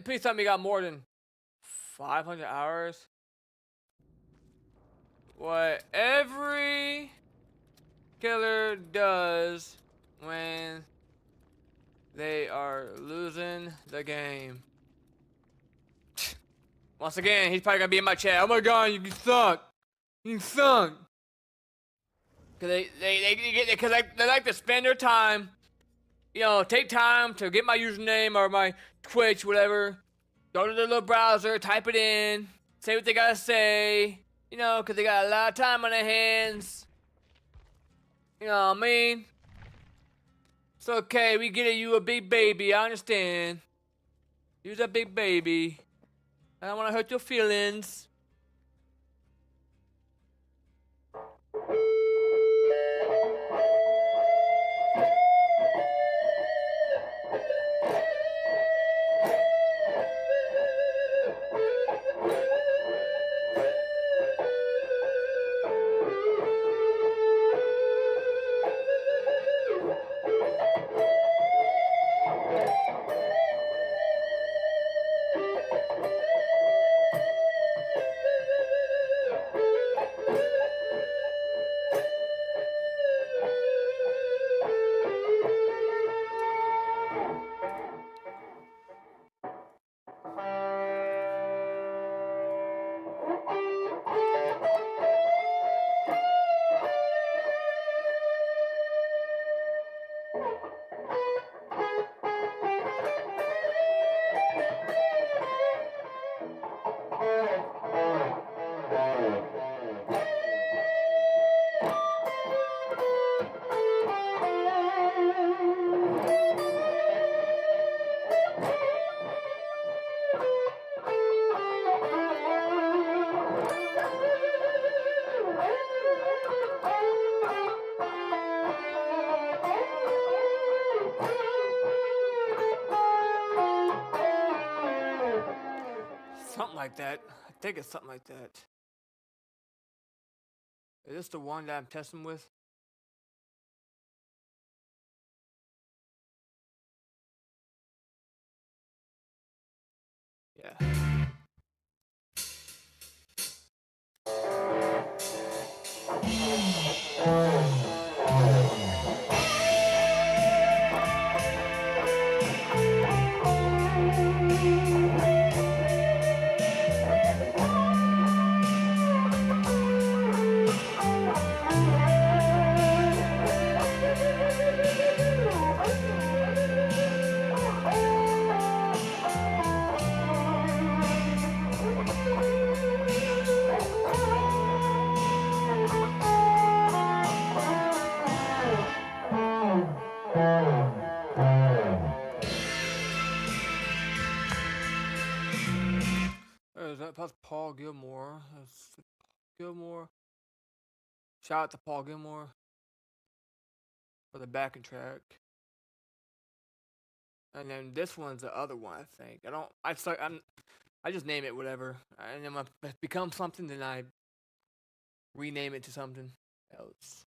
Please tell me you got more than 500 hours. What every killer does when they are losing the game. Once again, he's probably gonna be in my chat. Oh my god, you suck. You suck. Cause they like to spend their time, you know, take time to get my username or my Twitch, whatever. Go to their little browser, type it in, say what they gotta say. You know, cause they got a lot of time on their hands. You know what I mean? It's okay, we get it, you a big baby, I understand. You's a big baby. I don't want to hurt your feelings. like that. I think it's something like that. Is this the one that I'm testing with? Yeah. Is that plus Paul Gilmore? That's Gilmore. Shout out to Paul Gilmore for the backing track. And then this one's the other one, I think. I just name it whatever. And then when it becomes something, then I rename it to something else.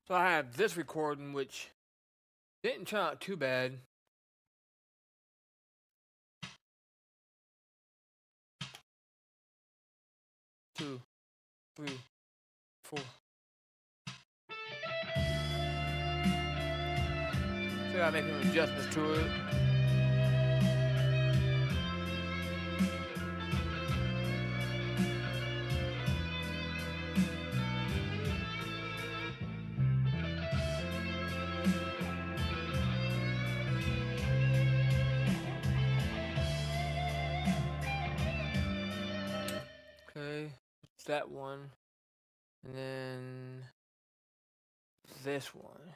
So I have this recording, which didn't turn out too bad. Two, three, four. So I gotta make some adjustments to it. Okay, it's that one. And then this one.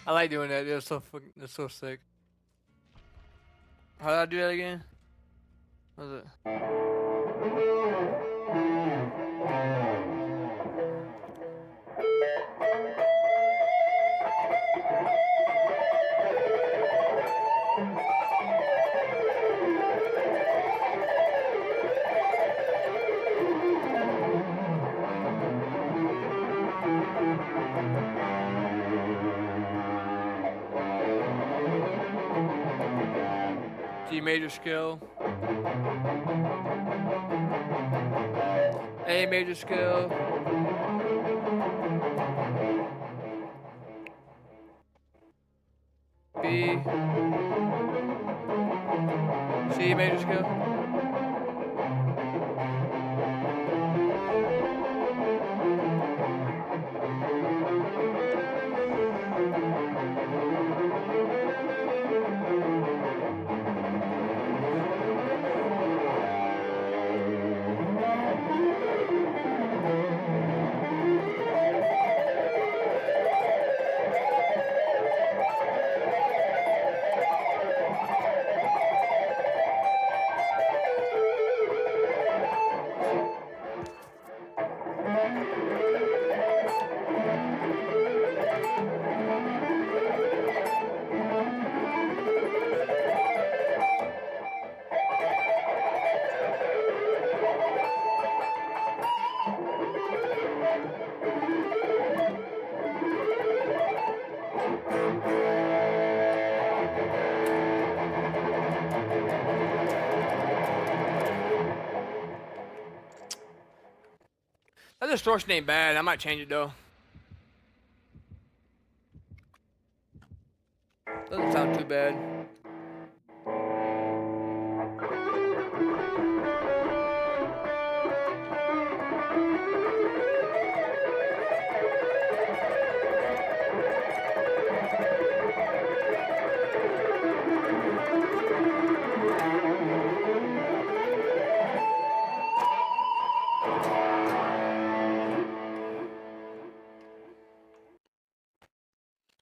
I like doing that. It's so fucking. It's so sick. How did I do that again? What was it? G major scale. A major scale. B. C major scale. That distortion ain't bad. I might change it though. Doesn't sound too bad.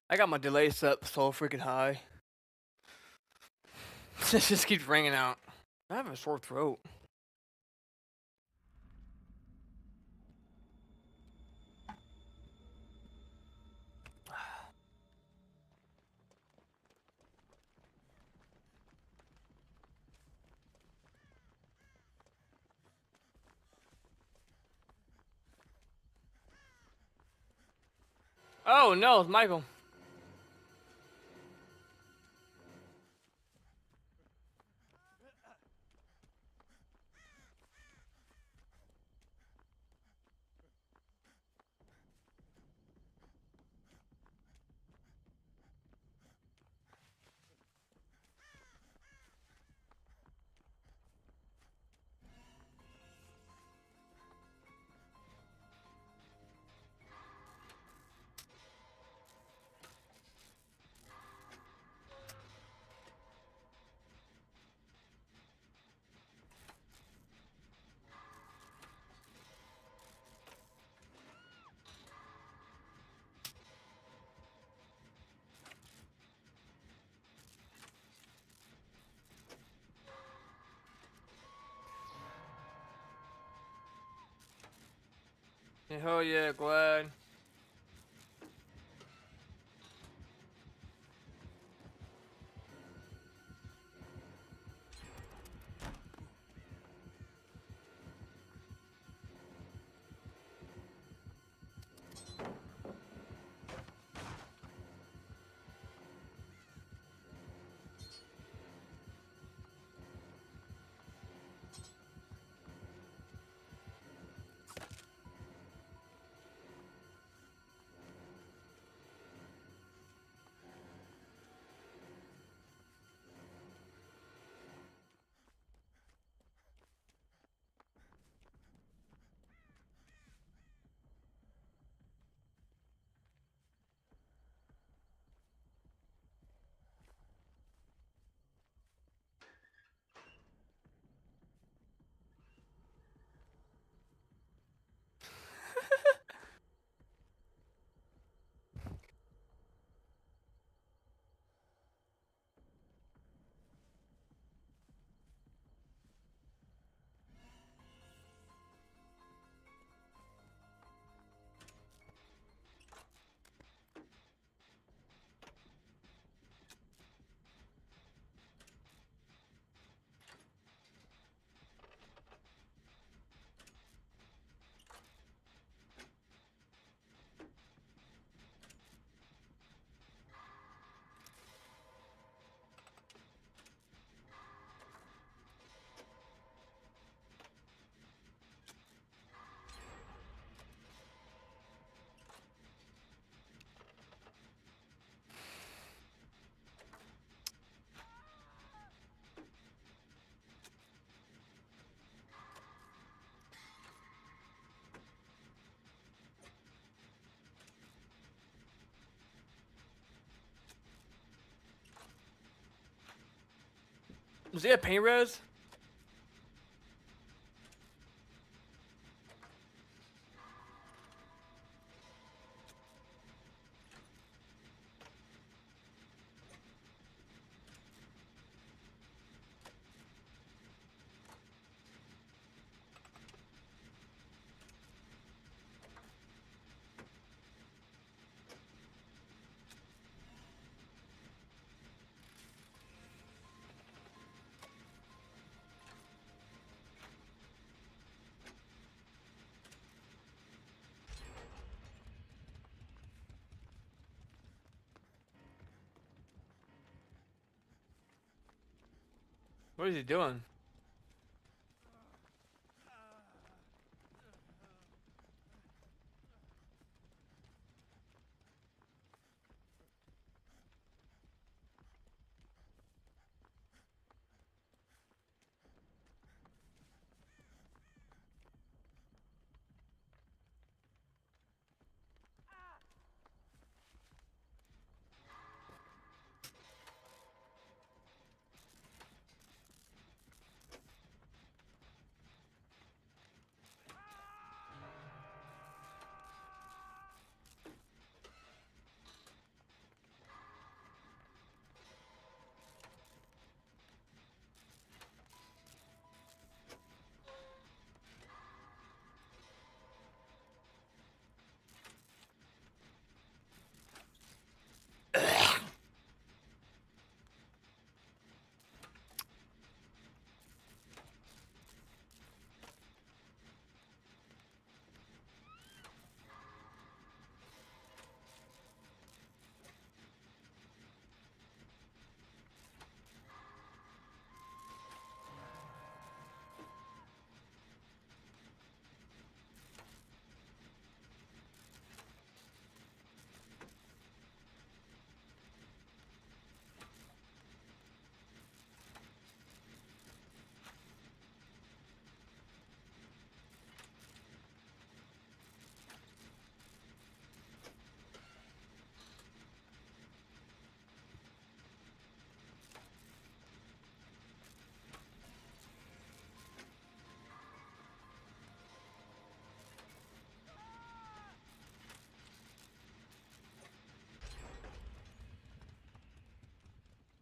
I got my delay set so freaking high. It just keeps ringing out. I have a sore throat. Oh no, it's Michael. Yeah, hell yeah, glad. Was he a paint res? What is he doing?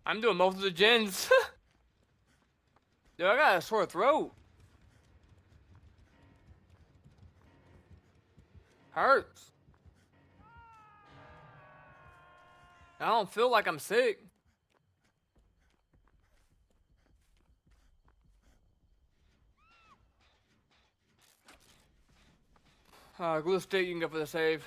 I'm doing most of the gens. Dude, I got a sore throat. Hurts. I don't feel like I'm sick. Glue stick, you can go for the save.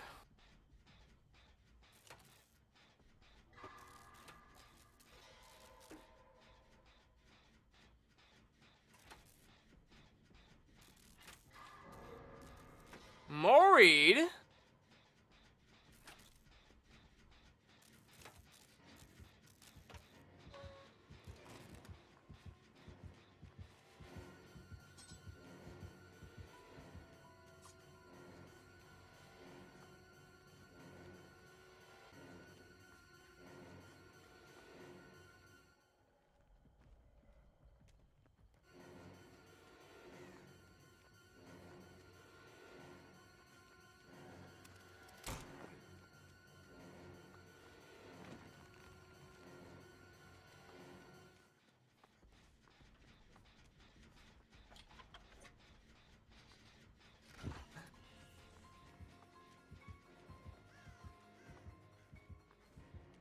Moried?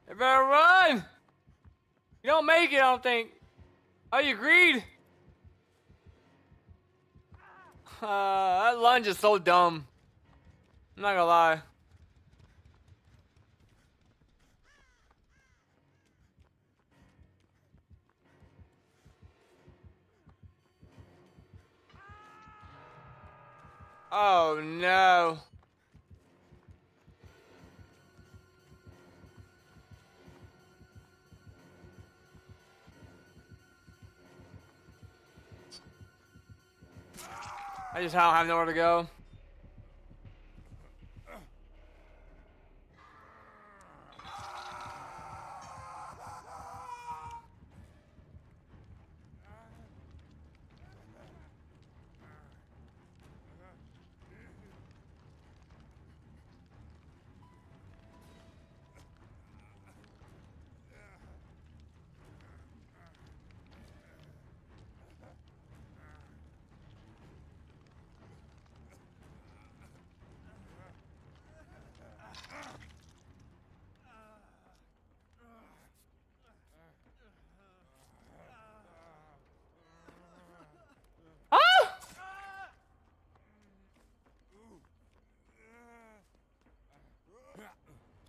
You better run! You don't make it, I don't think. Oh, you agreed? That lunge is so dumb. I'm not gonna lie. Oh no. I just don't have nowhere to go.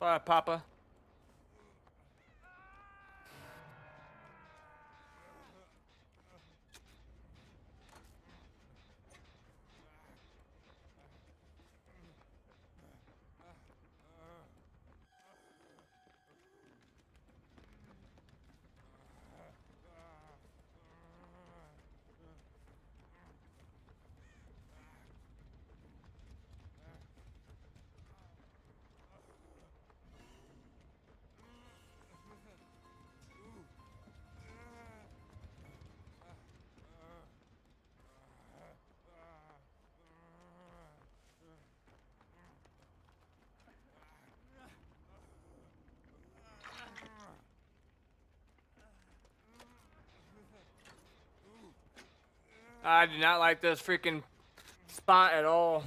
Sorry, Papa. I do not like this freaking spot at all.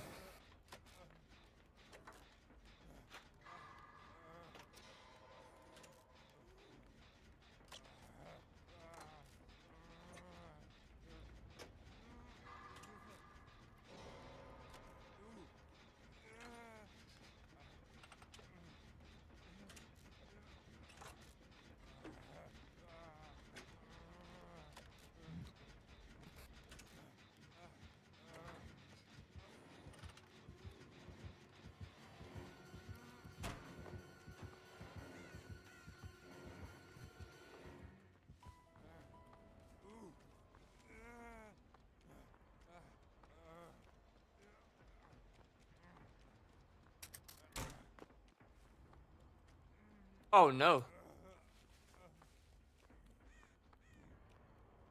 Oh no.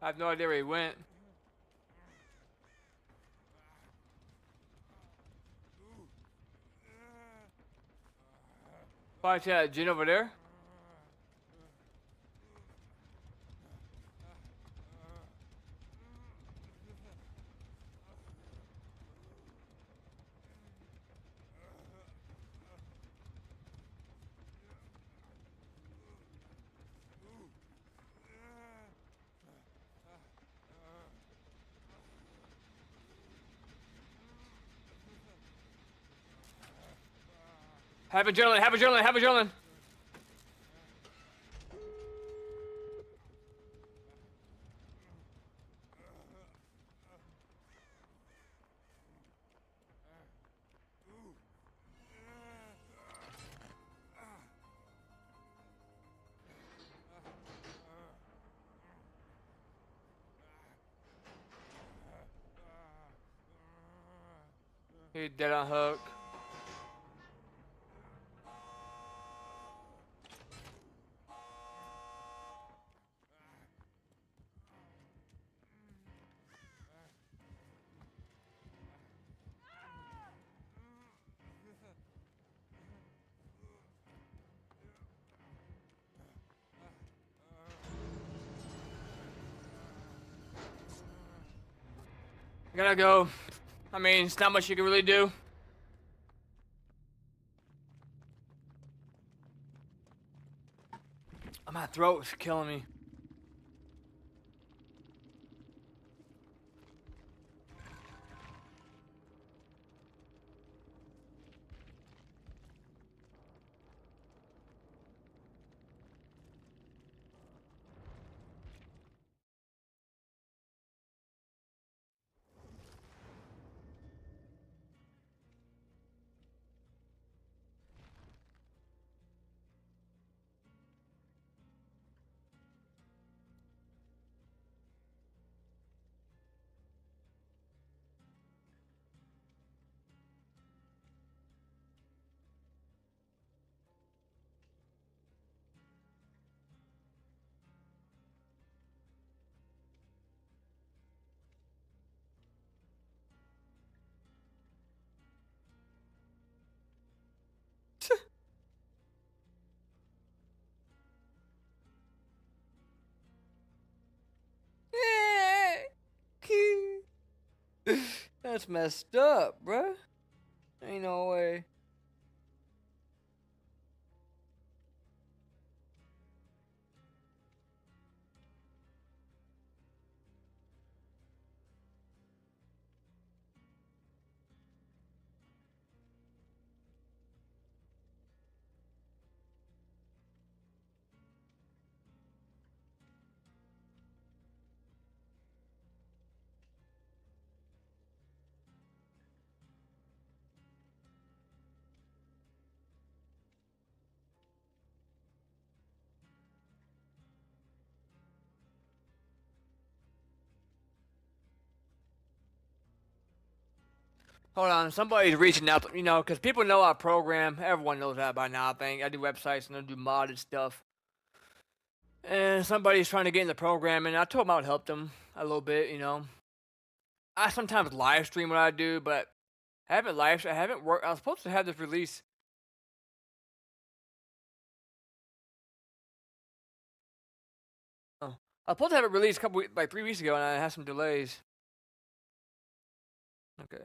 I have no idea where he went. Probably to that gin over there. Have adrenaline, have adrenaline, have adrenaline. He's dead on hook. I gotta go. I mean, it's not much you can really do. My throat's killing me. That's messed up, bruh. Ain't no way. Hold on, somebody's reaching out, you know, because people know our program. Everyone knows that by now, I think. I do websites and I do modded stuff. And somebody's trying to get in the program, and I told them I would help them a little bit, you know. I sometimes live stream what I do, but I haven't worked. I was supposed to have this release. Oh, I was supposed to have it released like 3 weeks ago, and I had some delays. Okay.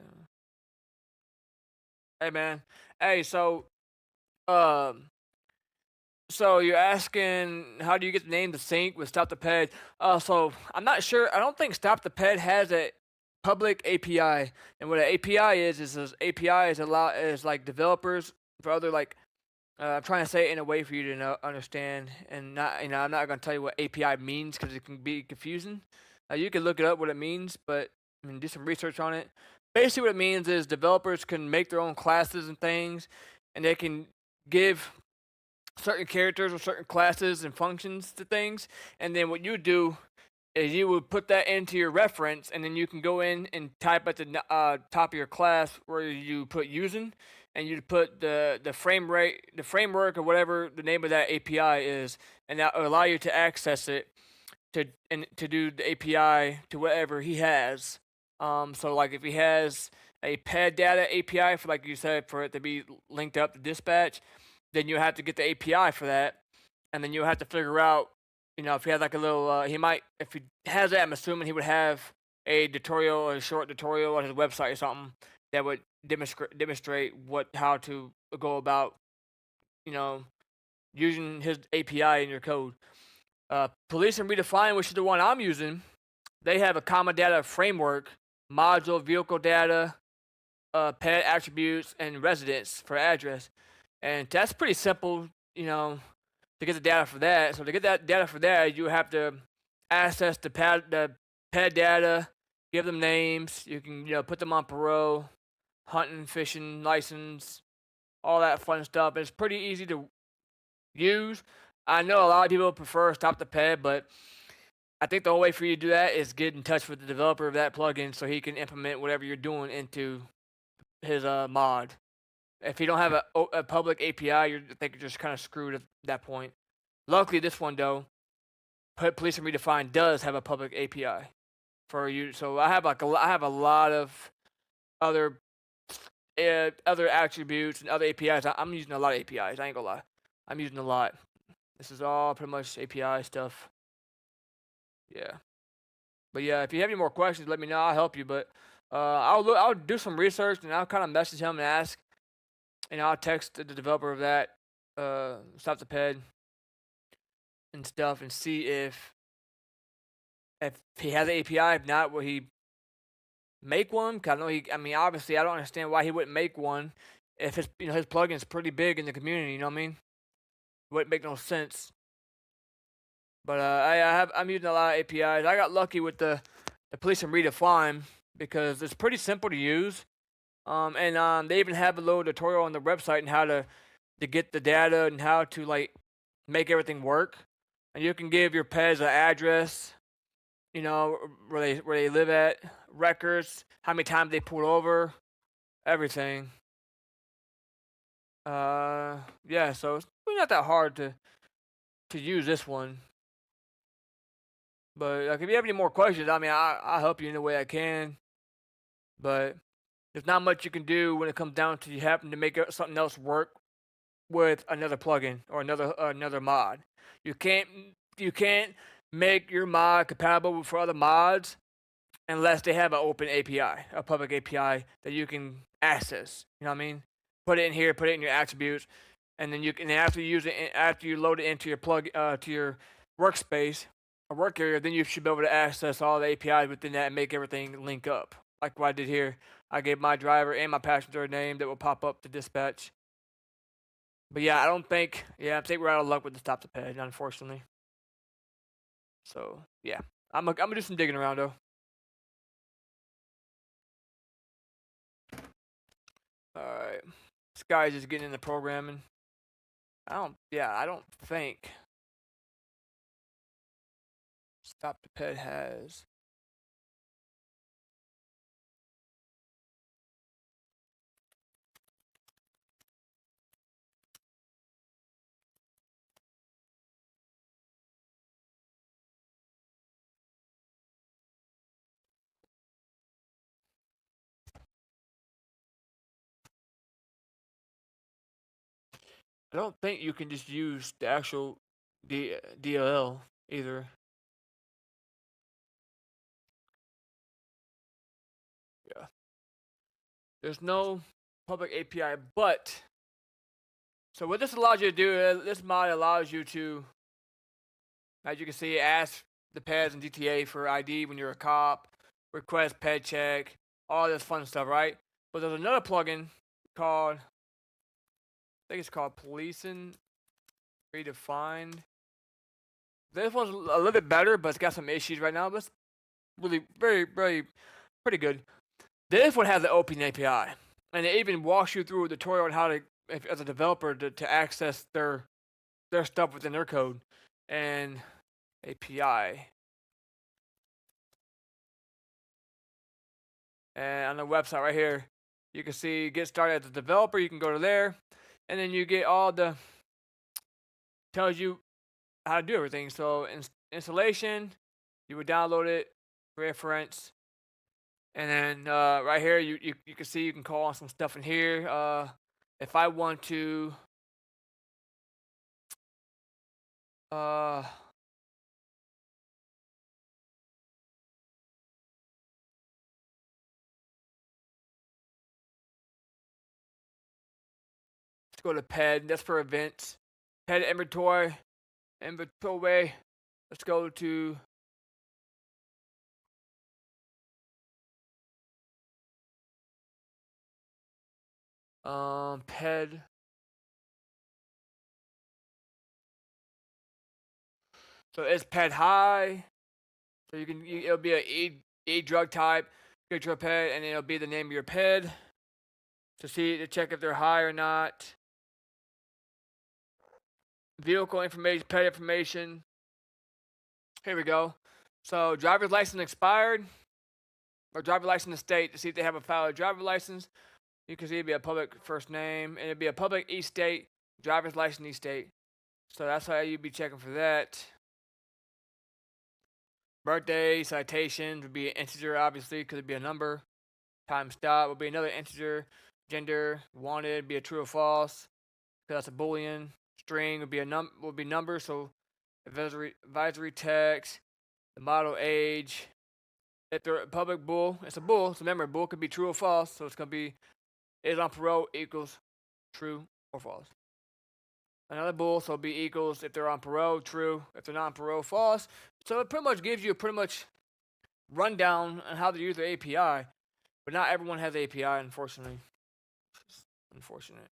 Hey, man. Hey, um, so you're asking how do you get the name to sync with Stop the Ped? So I'm not sure. I don't think Stop the Ped has a public API, and what an API is this API is like developers for other like. I'm trying to say it in a way for you to understand, and not, you know, I'm not gonna tell you what API means because it can be confusing. You can look it up what it means, but I mean, do some research on it. Basically, what it means is developers can make their own classes and things, and they can give certain characters or certain classes and functions to things, and then what you do is you would put that into your reference, and then you can go in and type at the top of your class where you put using, and you put the frame rate, the framework, or whatever the name of that API is, and that will allow you to access it to do the API to whatever he has. So like if he has a pad data API for, like you said, for it to be linked up to dispatch, then you have to get the API for that, and then you have to figure out, you know, if he has like a little, he might, if he has that, I'm assuming he would have a tutorial or a short tutorial on his website or something that would demonstrate how to go about, you know, using his API in your code. Police and Redefine, which is the one I'm using, they have a common data framework, module, vehicle data, pet attributes, and residence for address. And that's pretty simple, you know, to get the data for that. So to get that data for that, you have to access the pet data, give them names. You can, you know, put them on parole, hunting, fishing, license, all that fun stuff. It's pretty easy to use. I know a lot of people prefer Stop the Ped, but I think the only way for you to do that is get in touch with the developer of that plugin so he can implement whatever you're doing into his mod. If you don't have a public API, I think you're just kind of screwed at that point. Luckily, this one though, Police and Redefined does have a public API for you. So I have a lot of other other attributes and other APIs. I'm using a lot of APIs. I ain't gonna lie, I'm using a lot. This is all pretty much API stuff. Yeah, but yeah, if you have any more questions, let me know. I'll help you. But I'll do some research and I'll kind of message him and ask, and I'll text the developer of that Stop the Ped and stuff and see if he has an API. If not, will he make one? Cause I know I mean, obviously, I don't understand why he wouldn't make one if his, you know, his plugin is pretty big in the community. You know what I mean? It wouldn't make no sense. But I'm using a lot of APIs. I got lucky with the Police and Redefine because it's pretty simple to use. And they even have a little tutorial on the website on how to get the data and how to like make everything work. And you can give your pets an address, you know, where they live at, records, how many times they pulled over, everything. Yeah, so it's really not that hard to use this one. But like, if you have any more questions, I mean, I'll help you in the way I can. But there's not much you can do when it comes down to you having to make something else work with another plugin or another mod. You can't you can't make your mod compatible for other mods unless they have an open API, a public API that you can access. You know what I mean? Put it in here, put it in your attributes, and then you can, after you use it, after you load it into your to your workspace or work area, then you should be able to access all the APIs within that and make everything link up. Like what I did here, I gave my driver and my passenger a name that will pop up to dispatch. But yeah, I think we're out of luck with the Stop the Ped, unfortunately. So yeah, I'm gonna do some digging around though. All right, this guy's just getting into programming. I don't think Stop the Ped has I don't think you can just use the actual DLL either. Yeah. There's no public API, but so what this allows you to do is this mod allows you to, as you can see, ask the peds in GTA for ID when you're a cop, request ped check, all this fun stuff, right? But there's another plugin called, I think it's called Policing Redefined. This one's a little bit better, but it's got some issues right now, but it's really very, very pretty good. This one has the open API, and it even walks you through a tutorial on how to, if, as a developer, to access their stuff within their code and API. And on the website right here, you can see get started as a developer. You can go to there, and then you get all the tells you how to do everything. So installation, you would download it, reference, and then right here you can see you can call on some stuff in here. If I want to let's go to ped. That's for events. Ped inventory. Let's go to ped. So it's ped high. So it'll be a drug type, get your ped, and it'll be the name of your ped to check if they're high or not. Vehicle information, ped information. Here we go. So driver's license expired, or driver's license state to see if they have a valid driver's license. You can see it'd be a public first name, and it'd be a public e-state, driver's license e-state. So that's how you'd be checking for that. Birthday, citations would be an integer, obviously, because it'd be a number. Time stop would be another integer. Gender, wanted, would be a true or false, because that's a boolean. String would be number, so advisory text, the model age. If they're a public bool, it's a bool. So remember, bool could be true or false, so it's gonna be is on parole equals true or false. Another bool, so it'll be equals if they're on parole, true. If they're not on parole, false. So it pretty much gives you a pretty much rundown on how to use the API, but not everyone has API, unfortunately. It's unfortunate.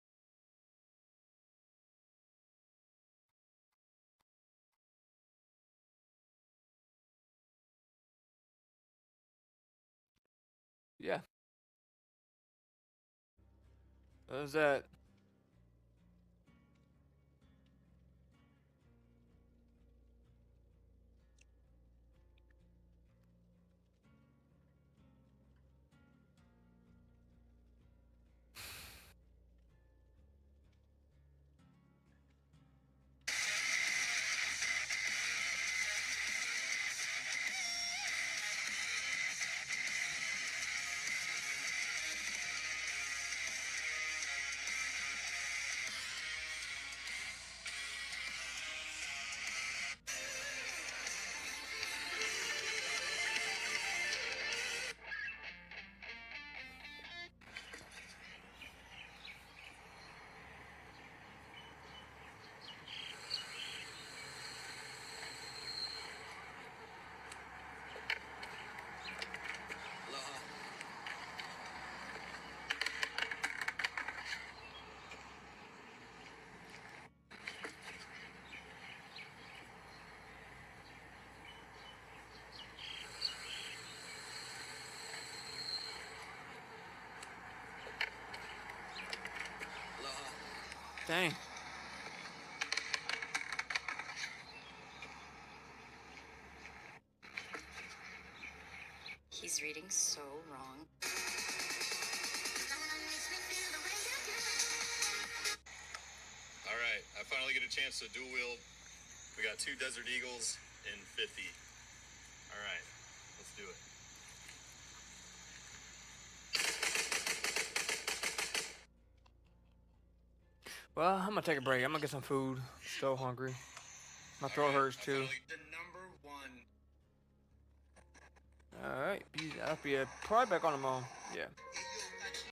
Yeah. What was that? Dang. He's reading so wrong. All right, I finally get a chance to dual wield. We got 2 Desert Eagles in 50. All right, let's do it. Well, I'm gonna take a break. I'm gonna get some food. So hungry. My throat hurts too. The number one. Alright, I'll be probably back on tomorrow. Yeah.